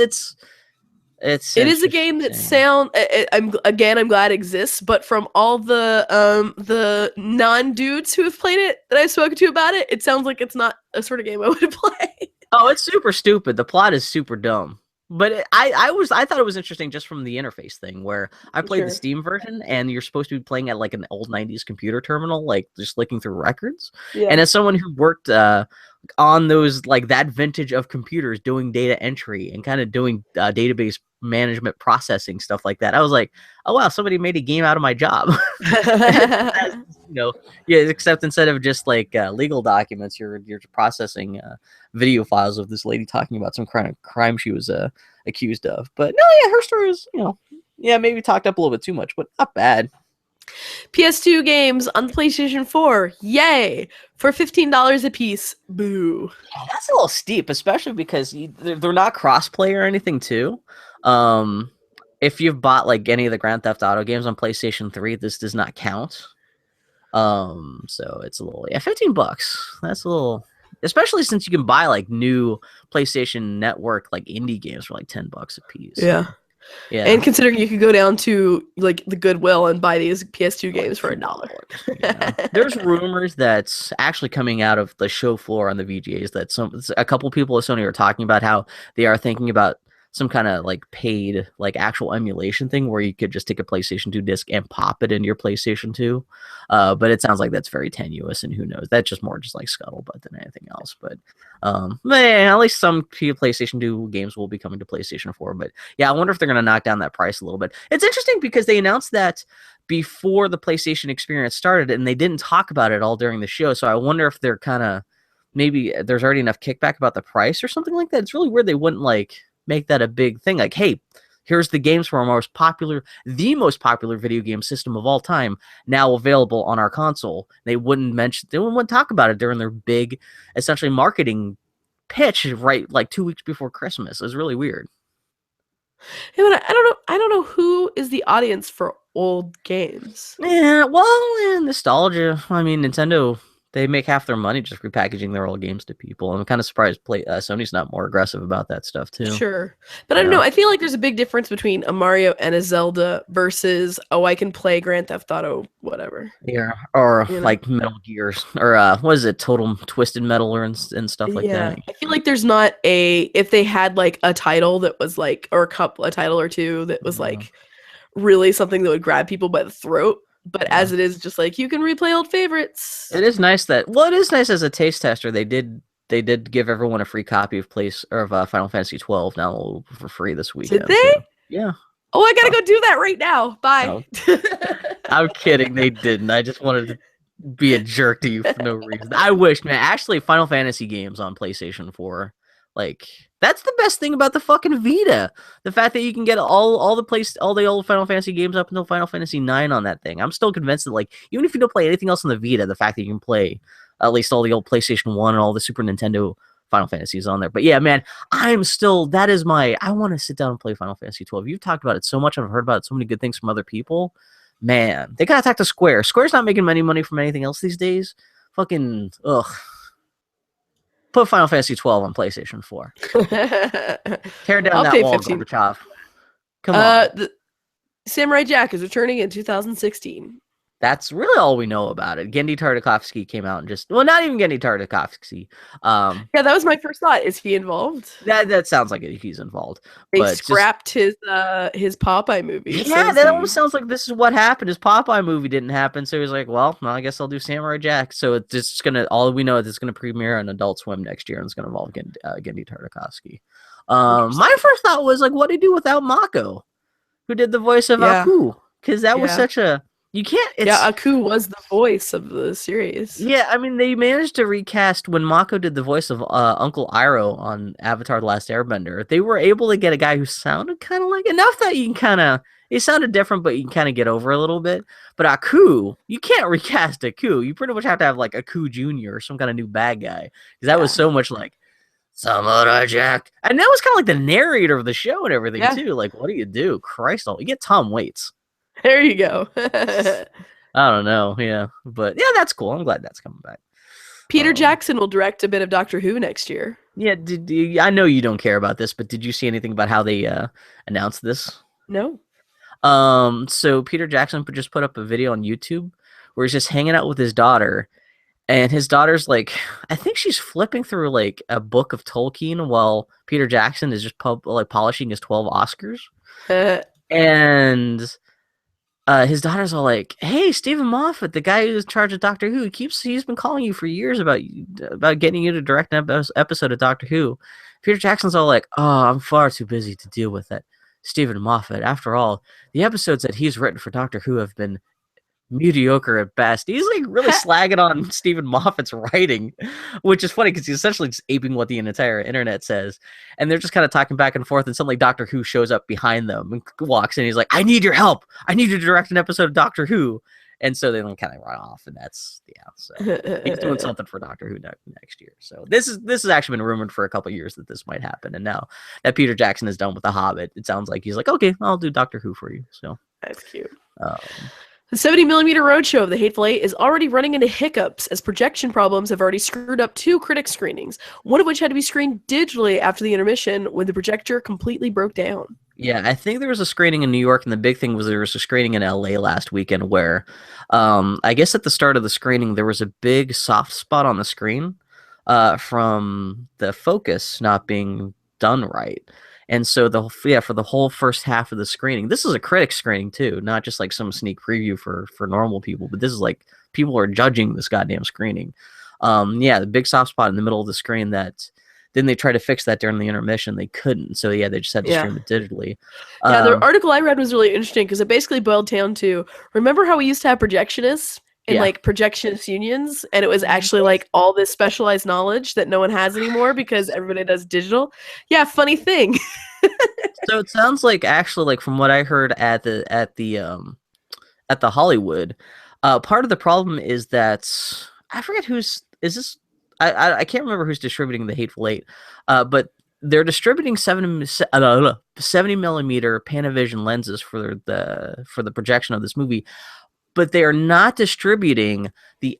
is
a game that I'm glad it exists, but from all the non-dudes who have played it that I've spoken to about it, it sounds like it's not a sort of game I would play.
Oh, it's super stupid. The plot is super dumb. But I thought it was interesting just from the interface thing, where I played the Steam version and you're supposed to be playing at like an old 90s computer terminal, like just looking through records. Yeah. And as someone who worked on those, like that vintage of computers, doing data entry and kind of doing database management processing stuff like that, I was like, oh wow, somebody made a game out of my job. Except instead of just like legal documents, you're processing video files of this lady talking about some kind of crime she was accused of. But no, Her Story is, maybe talked up a little bit too much, but not bad.
PS2 games on the PlayStation 4, yay! For $15 a piece, boo.
That's a little steep, especially because they're not cross-play or anything too. If you've bought like any of the Grand Theft Auto games on PlayStation 3, this does not count. So it's a little, $15. That's a little, especially since you can buy like new PlayStation Network like indie games for like $10 a piece.
Yeah. And considering you could go down to like the Goodwill and buy these PS2 games for $1.
Yeah. There's rumors that's actually coming out of the show floor on the VGAs that a couple people at Sony are talking about how they are thinking about some kind of like paid, like actual emulation thing where you could just take a PlayStation 2 disc and pop it into your PlayStation 2. But it sounds like that's very tenuous, and who knows? That's just more just like scuttlebutt than anything else. But at least some PlayStation 2 games will be coming to PlayStation 4. But yeah, I wonder if they're going to knock down that price a little bit. It's interesting because they announced that before the PlayStation experience started, and they didn't talk about it all during the show. So I wonder if they're kind of, maybe there's already enough kickback about the price or something like that. It's really weird they wouldn't like make that a big thing, like, hey, here's the games for the most popular video game system of all time now available on our console. They wouldn't talk about it during their big, essentially marketing pitch, right, like 2 weeks before Christmas. It was really weird.
Yeah, but I don't know who is the audience for old games.
Yeah, well, nostalgia. I mean, Nintendo, they make half their money just repackaging their old games to people. I'm kind of surprised Sony's not more aggressive about that stuff too.
Sure. But I don't know. I feel like there's a big difference between a Mario and a Zelda versus, I can play Grand Theft Auto, whatever.
Yeah. Or like Metal Gears, or what is it, Total Twisted Metal and stuff like that.
I feel like there's not if they had like a title that was like, or a title or two that was like really something that would grab people by the throat. But as it is, just like you can replay old favorites.
It is nice that it is nice as a taste tester. They did give everyone a free copy of Final Fantasy 12 now for free this weekend.
Did they?
Too. Yeah.
Oh, I gotta go do that right now. Bye.
No. I'm kidding. They didn't. I just wanted to be a jerk to you for no reason. I wish, man. Actually, Final Fantasy games on PlayStation 4, like that's the best thing about the fucking Vita. The fact that you can get all the old Final Fantasy games up until Final Fantasy 9 on that thing. I'm still convinced that like even if you don't play anything else on the Vita, the fact that you can play at least all the old PlayStation 1 and all the Super Nintendo Final Fantasies on there. But yeah, man, I want to sit down and play Final Fantasy 12. You've talked about it so much. I've heard about it so many good things from other people. Man, they gotta talk to Square. Square's not making any money from anything else these days. Fucking ugh. Put Final Fantasy 12 on PlayStation 4. Tear down that wall, Gorbachev. Come on.
Samurai Jack is returning in 2016.
That's really all we know about it. Gendy Tartakovsky came out and not even Gendy Tartakovsky.
Yeah, that was my first thought. Is he involved?
That sounds like he's involved.
They scrapped his Popeye movie.
Yeah, that almost sounds like this is what happened. His Popeye movie didn't happen, so he's like, well, I guess I'll do Samurai Jack. So it's just all we know is it's gonna premiere on Adult Swim next year, and it's gonna involve Gendy Tartakovsky. My first thought was like, what did he do without Mako, who did the voice of Aku? Because that was such a you can't.
Aku was the voice of the series.
Yeah, I mean, they managed to recast when Mako did the voice of Uncle Iroh on Avatar: The Last Airbender. They were able to get a guy who sounded kind of like enough that you can it sounded different, but you can kind of get over a little bit. But Aku, you can't recast Aku. You pretty much have to have like Aku Jr. or some kind of new bad guy because that was so much like Samurai Jack, and that was kind of like the narrator of the show and everything too. Like, what do you do? Christ, you get Tom Waits.
There you go.
I don't know. Yeah. But yeah, that's cool. I'm glad that's coming back.
Peter Jackson will direct a bit of Doctor Who next year.
Yeah. I know you don't care about this, but did you see anything about how they announced this?
No.
So Peter Jackson just put up a video on YouTube where he's just hanging out with his daughter. And his daughter's like, I think she's flipping through like a book of Tolkien while Peter Jackson is just polishing his 12 Oscars. And his daughter's all like, "Hey, Stephen Moffat, the guy who's in charge of Doctor Who, he's been calling you for years about getting you to direct an episode of Doctor Who." Peter Jackson's all like, "Oh, I'm far too busy to deal with that. Stephen Moffat. After all, the episodes that he's written for Doctor Who have been mediocre at best." He's like really slagging on Stephen Moffat's writing, which is funny because he's essentially just aping what the entire internet says. And they're just kind of talking back and forth, and suddenly Doctor Who shows up behind them and walks in. He's like, "I need your help. I need you to direct an episode of Doctor Who." And so they kind of run off, and that's so he's doing something for Doctor Who next year. So this has actually been rumored for a couple of years that this might happen, and now that Peter Jackson is done with The Hobbit, it sounds like he's like, "Okay, I'll do Doctor Who for you." So
that's cute. The 70mm roadshow of The Hateful Eight is already running into hiccups as projection problems have already screwed up 2 critic screenings, one of which had to be screened digitally after the intermission when the projector completely broke down.
Yeah, I think there was a screening in New York, and the big thing was there was a screening in LA last weekend where I guess at the start of the screening there was a big soft spot on the screen from the focus not being done right. And so for the whole first half of the screening, this is a critic screening too, not just like some sneak preview for normal people, but this is like people are judging this goddamn screening. The big soft spot in the middle of the screen that then they tried to fix that during the intermission. They couldn't. So they just had to stream it digitally.
The article I read was really interesting because it basically boiled down to, remember how we used to have projectionists and like projectionist unions, and it was actually like all this specialized knowledge that no one has anymore because everybody does digital. Yeah, funny thing.
So it sounds like actually like from what I heard at the Hollywood, part of the problem is that I forget I can't remember who's distributing The Hateful Eight, but they're distributing 70mm Panavision lenses for the projection of this movie. But they are not distributing the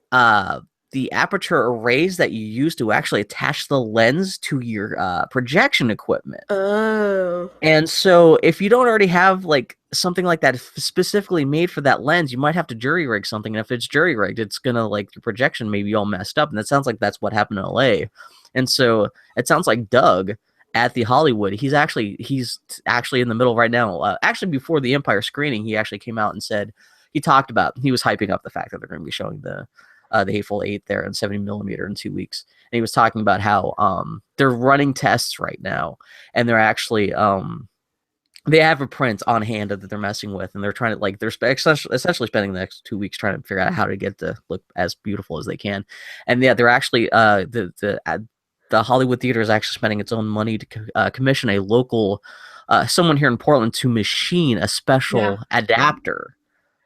aperture arrays that you use to actually attach the lens to your projection equipment.
Oh.
And so if you don't already have like something like that specifically made for that lens, you might have to jury rig something. And if it's jury rigged, it's gonna like your projection may be all messed up. And that sounds like that's what happened in LA. And so it sounds like Doug at the Hollywood, he's actually in the middle right now. Actually, before the Empire screening, he actually came out and said, he was hyping up the fact that they're going to be showing the Hateful Eight there in 70mm in 2 weeks, and he was talking about how they're running tests right now, and they're actually they have a print on hand that they're messing with, and they're trying to they're essentially spending the next 2 weeks trying to figure out how to get to look as beautiful as they can. And yeah, they're actually the Hollywood Theater is actually spending its own money to commission a local someone here in Portland to machine a special adapter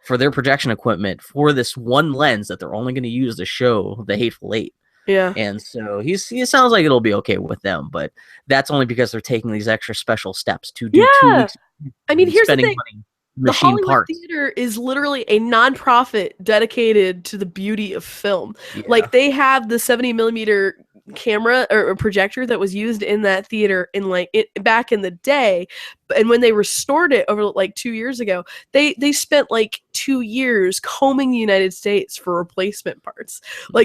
for their projection equipment for this one lens that they're only going to use to show the Hateful Eight.
Yeah.
And so he sounds like it'll be okay with them, but that's only because they're taking these extra special steps to do 2 weeks.
I mean, here's the thing.
Money,
the Hollywood Theater is literally a nonprofit dedicated to the beauty of film. Yeah. Like, they have the 70mm camera or projector that was used in that theater in back in the day, and when they restored it over 2 years ago, they spent 2 years combing the United States for replacement parts.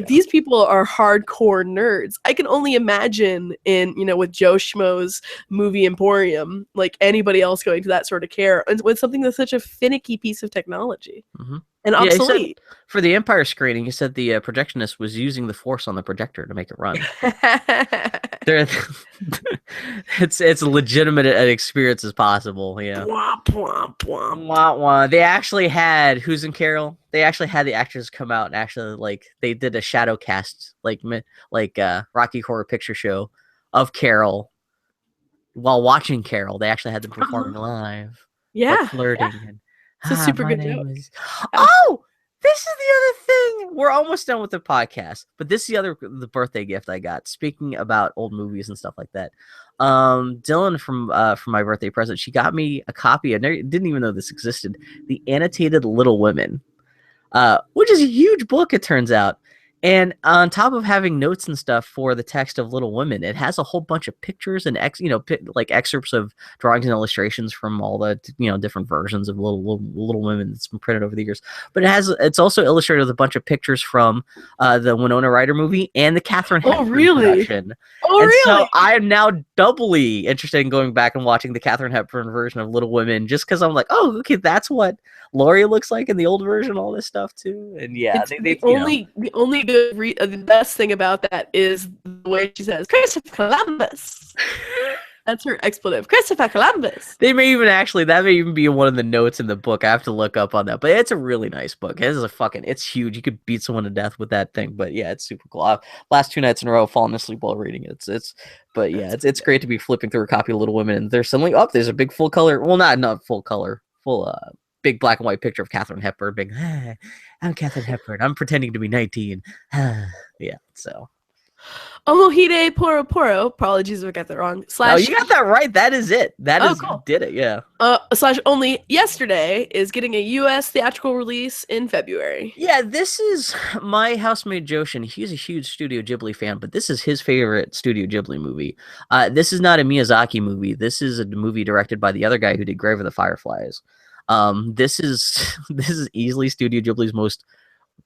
These people are hardcore nerds. I can only imagine with Joe Schmo's movie emporium, anybody else going to that sort of care, and with something that's such a finicky piece of technology.
Mm-hmm.
And obsolete.
For the Empire screening, he said the projectionist was using the force on the projector to make it run. It's legitimate an experience as possible. Yeah.
Womp, womp, womp.
Wah, wah. They actually had Who's in Carol. They actually had the actors come out and actually they did a shadow cast Rocky Horror Picture Show of Carol while watching Carol. They actually had them performing live.
Yeah,
flirting.
Yeah.
And,
it's a super good joke.
Oh, this is the other thing. We're almost done with the podcast, but this is the birthday gift I got. Speaking about old movies and stuff like that, Dylan from my birthday present, she got me a copy. I didn't even know this existed. The annotated Little Women, which is a huge book, it turns out. And on top of having notes and stuff for the text of Little Women, it has a whole bunch of pictures and excerpts of drawings and illustrations from all the different versions of Little Women that's been printed over the years. But it's also illustrated with a bunch of pictures from the Winona Ryder movie and the Katharine Hepburn production.
Oh, really?
So I am now doubly interested in going back and watching the Katharine Hepburn version of Little Women, just because I'm like, oh, okay, that's what Laurie looks like in the old version, all this stuff too. And yeah,
the only good the best thing about that is the way she says Christopher Columbus. That's her expletive, Christopher Columbus.
That may even be one of the notes in the book. I have to look up on that, but it's a really nice book. It's huge. You could beat someone to death with that thing. But yeah, it's super cool. Last 2 nights in a row, falling asleep while reading it. It's great to be flipping through a copy of Little Women, and there's suddenly there's a big full color. Well, not full color, big black and white picture of Katharine Hepburn. Big, I'm Katharine Hepburn. I'm pretending to be 19. Yeah, so.
Omohide Poro Poro. Apologies if I got that wrong.
No, you got that right. That is it. Cool. You did it, yeah.
/ only yesterday is getting a U.S. theatrical release in February.
Yeah, this is my housemate Joshin. He's a huge Studio Ghibli fan, but this is his favorite Studio Ghibli movie. This is not a Miyazaki movie. This is a movie directed by the other guy who did Grave of the Fireflies. This is easily Studio Ghibli's most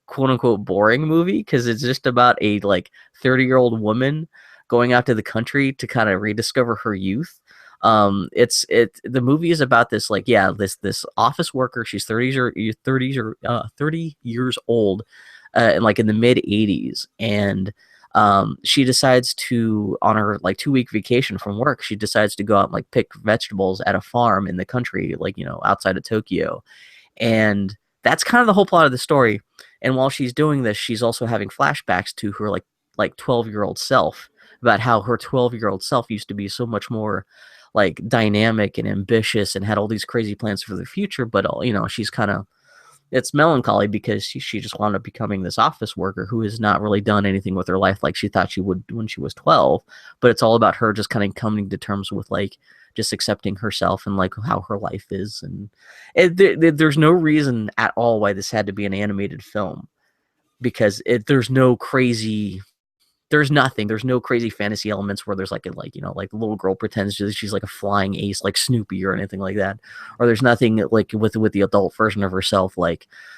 quote unquote boring movie, because it's just about a 30-year-old woman going out to the country to kind of rediscover her youth. The movie is about this this office worker. She's 30 years old, and in the mid 80s, and she decides to, on her 2-week vacation from work, she decides to go out and pick vegetables at a farm in the country, outside of Tokyo. And that's kind of the whole plot of the story. And while she's doing this, she's also having flashbacks to her 12-year-old self, about how her 12-year-old self used to be so much more dynamic and ambitious and had all these crazy plans for the future. But she's kind of, it's melancholy because she just wound up becoming this office worker who has not really done anything with her life like she thought she would when she was 12. But it's all about her just kind of coming to terms with just accepting herself and how her life is. And there's no reason at all why this had to be an animated film, because there's no crazy fantasy elements where there's the little girl pretends she's a flying ace like Snoopy or anything like that, or there's nothing with the adult version of herself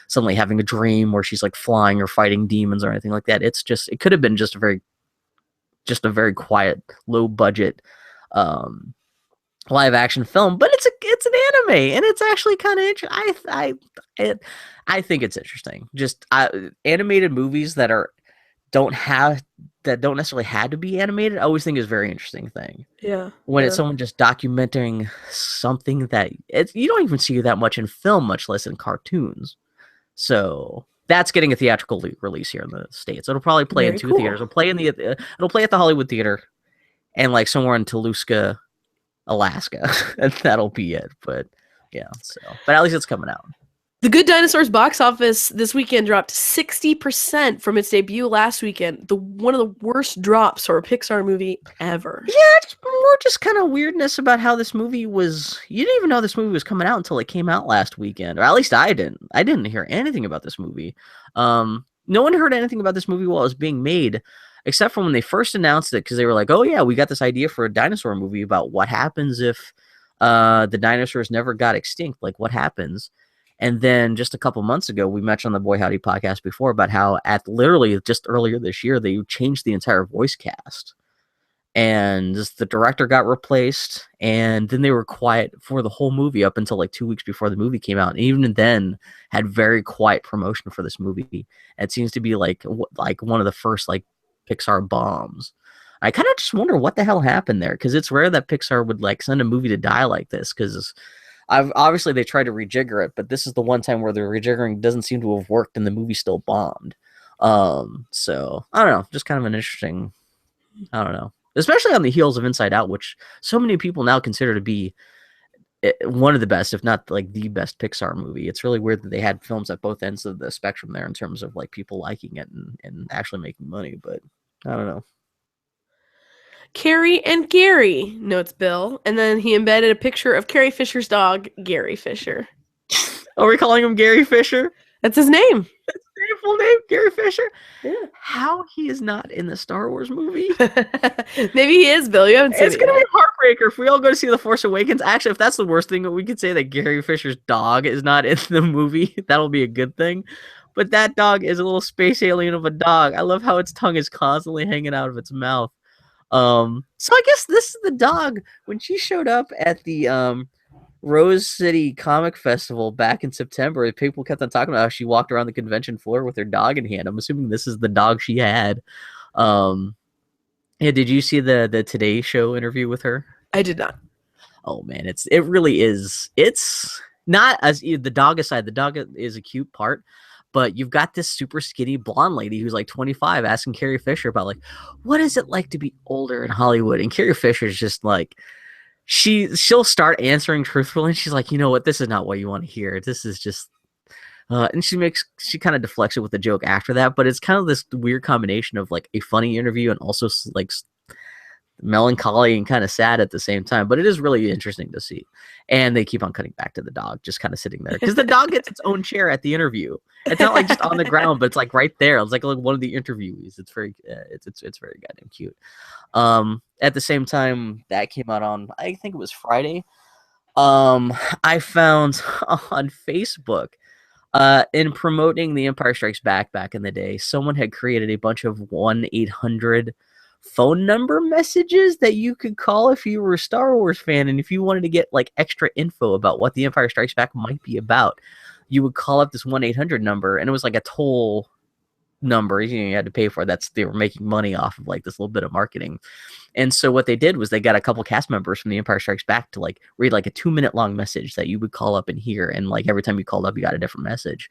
suddenly having a dream where she's flying or fighting demons or anything like that. It could have been just a very quiet, low budget live action film, but it's an anime, and it's actually kind of interesting. I think it's interesting. Just animated movies that don't necessarily had to be animated. I always think is a very interesting thing.
Yeah.
When it's someone just documenting something that you don't even see that much in film, much less in cartoons. So that's getting a theatrical release here in the States. It'll probably play in two theaters. It'll play at the Hollywood Theater and like somewhere in Toluca, Alaska, and that'll be it. But yeah, but at least it's coming out.
The Good Dinosaur's box office this weekend dropped 60% from its debut last weekend. One of the worst drops for a Pixar movie ever.
Yeah, it's more just kind of weirdness about how this movie was. You didn't even know this movie was coming out until it came out last weekend, or at least I didn't. I didn't hear anything about this movie. No one heard anything about this movie while it was being made, except for when they first announced it, because they were like, "Oh yeah, we got this idea for a dinosaur movie about what happens if the dinosaurs never got extinct. Like what happens." And then just a couple months ago, we mentioned on the Boy Howdy podcast before about how at literally just earlier this year, they changed the entire voice cast. And the director got replaced. And then they were quiet for the whole movie up until like 2 weeks before the movie came out. And even then had very quiet promotion for this movie. And it seems to be like one of the first like Pixar bombs. I kind of just wonder what the hell happened there. Because it's rare that Pixar would like send a movie to die like this. Because obviously they tried to rejigger it, but this is the one time where the rejiggering doesn't seem to have worked and the movie still bombed. So I don't know, just kind of an interesting, I don't know, especially on the heels of Inside Out, which so many people now consider to be one of the best, if not like the best Pixar movie. It's really weird that they had films at both ends of the spectrum there in terms of like people liking it and actually making money, but I don't know.
Carrie and Gary, notes Bill, and then he embedded a picture of Carrie Fisher's dog, Gary Fisher.
Are we calling him Gary Fisher?
That's his name.
That's his full name, Gary Fisher?
Yeah.
How he is not in the Star Wars movie?
Maybe he is, Bill. You haven't seen it.
It's going to be a heartbreaker if we all go to see The Force Awakens. Actually, if that's the worst thing, we could say that Gary Fisher's dog is not in the movie. That'll be a good thing. But that dog is a little space alien of a dog. I love how its tongue is constantly hanging out of its mouth. So I guess this is the dog. When she showed up at the Rose City Comic Festival back in September, people kept on talking about how she walked around the convention floor with her dog in hand. I'm assuming this is the dog she had. Yeah, did you see the Today Show interview with her?
I did not.
Oh man, it really is. It's not as the dog aside. The dog is a cute part. But you've got this super skinny blonde lady who's like 25 asking Carrie Fisher about like, what is it like to be older in Hollywood? And Carrie Fisher's just like, she'll start answering truthfully. And she's like, you know what? This is not what you want to hear. This is just, and she kind of deflects it with a joke after that. But it's kind of this weird combination of like a funny interview and also like melancholy and kind of sad at the same time, but it is really interesting to see. And they keep on cutting back to the dog just kind of sitting there because the dog gets its own chair at the interview. It's not like just on the ground, but it's like right there. It's like one of the interviewees. It's very it's very goddamn cute. At the same time, that came out on, I think it was Friday. I found on Facebook in promoting The Empire Strikes Back in the day, someone had created a bunch of 1-800 phone number messages that you could call if you were a Star Wars fan, and if you wanted to get like extra info about what The Empire Strikes Back might be about, you would call up this 1-800 number, and it was like a toll number you had to pay for. They were making money off of like this little bit of marketing. And so what they did was they got a couple cast members from The Empire Strikes Back to like read like a 2-minute long message that you would call up and hear, and like every time you called up you got a different message.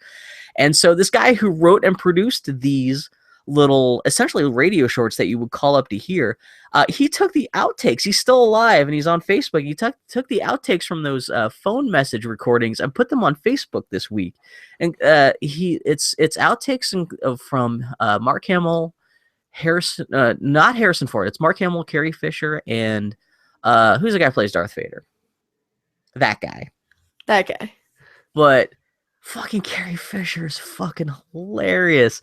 And so this guy who wrote and produced these little essentially radio shorts that you would call up to hear, he took the outtakes. He's still alive and he's on Facebook. He took the outtakes from those phone message recordings and put them on Facebook this week. And it's outtakes from Mark Hamill, Harrison, not Harrison Ford. It's Mark Hamill, Carrie Fisher, and who's the guy who plays Darth Vader? That guy. But fucking Carrie Fisher is fucking hilarious.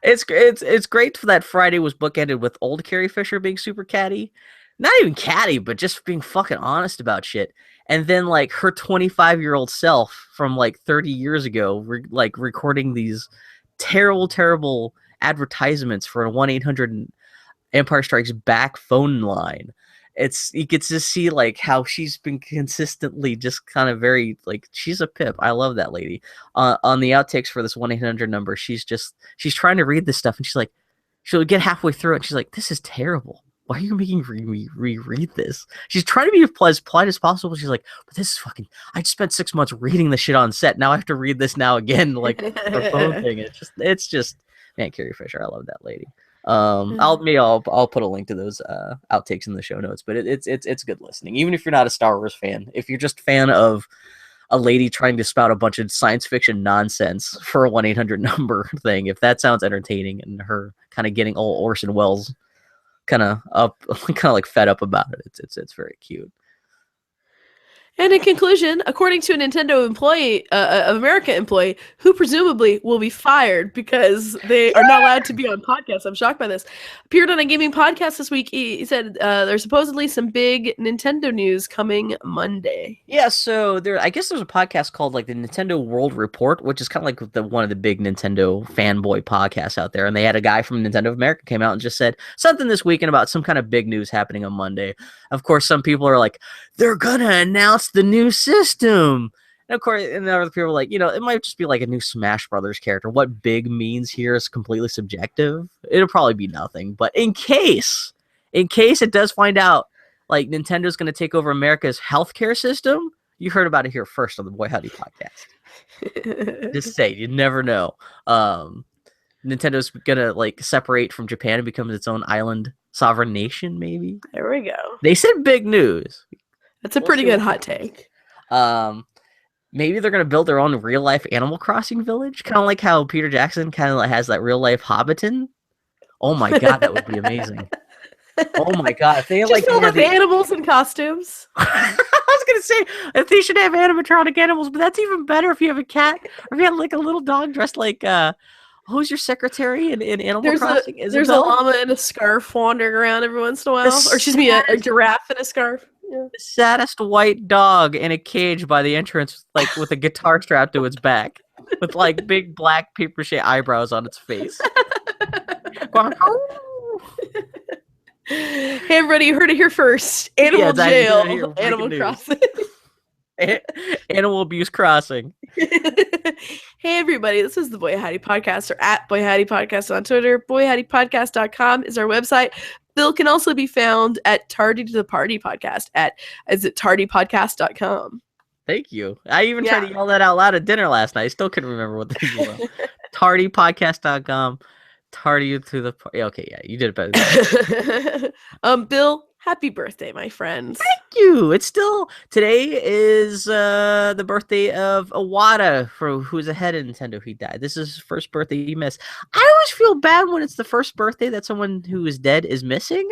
It's great that Friday was bookended with old Carrie Fisher being super catty. Not even catty, but just being fucking honest about shit. And then like her 25-year-old self from like 30 years ago, recording these terrible advertisements for a 1-800 Empire Strikes Back phone line. you get to see like how she's been consistently just kind of very like she's a pip. I love that lady. On the outtakes for this 1-800 number, she's trying to read this stuff and she's like, she'll get halfway through it and she's like, this is terrible. Why are you making me reread this? She's trying to be as polite as possible. She's like, but this is fucking. I just spent 6 months reading this shit on set. Now I have to read this now again, like her phone thing. It's just, man, Carrie Fisher. I love that lady. I'll put a link to those outtakes in the show notes. But it's good listening, even if you're not a Star Wars fan. If you're just a fan of a lady trying to spout a bunch of science fiction nonsense for a 1-800 number thing, if that sounds entertaining and her kind of getting all Orson Welles kind of like fed up about it, it's very cute.
And in conclusion, according to a Nintendo employee, America employee, who presumably will be fired because they are not allowed to be on podcasts. I'm shocked by this. Appeared on a gaming podcast this week. He said there's supposedly some big Nintendo news coming Monday.
Yeah, so I guess there's a podcast called like the Nintendo World Report, which is kind of like one of the big Nintendo fanboy podcasts out there. And they had a guy from Nintendo of America came out and just said something this weekend about some kind of big news happening on Monday. Of course, some people are like, they're gonna announce the new system. And of course, and other people are like, it might just be like a new Smash Brothers character. What big means here is completely subjective. It'll probably be nothing. But in case it does find out, like Nintendo's going to take over America's healthcare system, you heard about it here first on the Boy Howdy podcast. Just say, you never know. Nintendo's going to like separate from Japan and become its own island sovereign nation, maybe.
There we go.
They said big news.
That's a pretty good hot take.
Maybe they're going to build their own real-life Animal Crossing village, kind of like how Peter Jackson kind of like has that real-life Hobbiton. Oh my god, that would be amazing. Oh my god, if they
just
like
filled with animals and costumes.
I was gonna say if they should have animatronic animals, but that's even better if you have a cat or if you have like a little dog dressed like who's your secretary in Animal Crossing?
There's a llama in a scarf wandering around every once in a while, or excuse me, a giraffe in a scarf. Yeah.
The saddest white dog in a cage by the entrance, like with a guitar strapped to its back, with like big black paper mache eyebrows on its face.
Hey everybody, you heard it here first. Animal jail, Animal Crossing.
Animal Abuse Crossing.
Hey everybody, this is the Boy Howdy Podcast, or at Boy Howdy Podcast on Twitter. BoyHowdyPodcast.com is our website. Bill can also be found at Tardy to the Party Podcast at tardypodcast.com.
Thank you. I even tried to yell that out loud at dinner last night. I still couldn't remember what the name was. Tardypodcast.com. Tardy to the party. Okay, yeah, you did it better.
Bill, happy birthday, my friends.
Thank you. It's still, today is the birthday of Iwata, who's ahead of Nintendo. He died. This is his first birthday he missed. I always feel bad when it's the first birthday that someone who is dead is missing,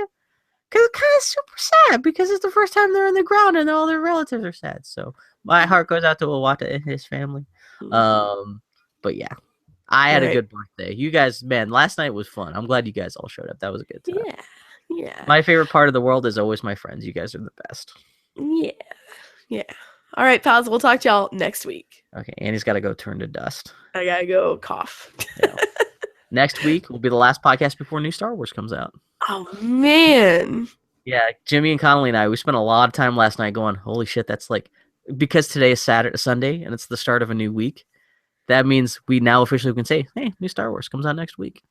because it's kind of super sad, because it's the first time they're in the ground and all their relatives are sad. So my heart goes out to Iwata and his family. But yeah. I had a good birthday. You guys, man, last night was fun. I'm glad you guys all showed up. That was a good time.
Yeah.
My favorite part of the world is always my friends. You guys are the best.
Yeah. All right, pals. We'll talk to y'all next week.
Okay, Annie's got to go turn to dust.
I got to go cough.
Next week will be the last podcast before new Star Wars comes out.
Oh, man.
Yeah, Jimmy and Connolly and I, we spent a lot of time last night going, holy shit, that's like, because today is Sunday, and it's the start of a new week. That means we now officially can say, hey, new Star Wars comes out next week.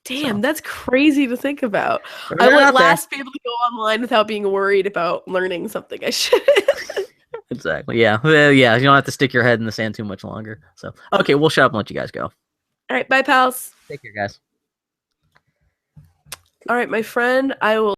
Damn, that's crazy to think about. I would at last be able to go online without being worried about learning something I should.
Exactly, yeah. Yeah, you don't have to stick your head in the sand too much longer. So, okay, we'll shut up and let you guys go.
All right, bye, pals.
Take care, guys.
All right, my friend, I will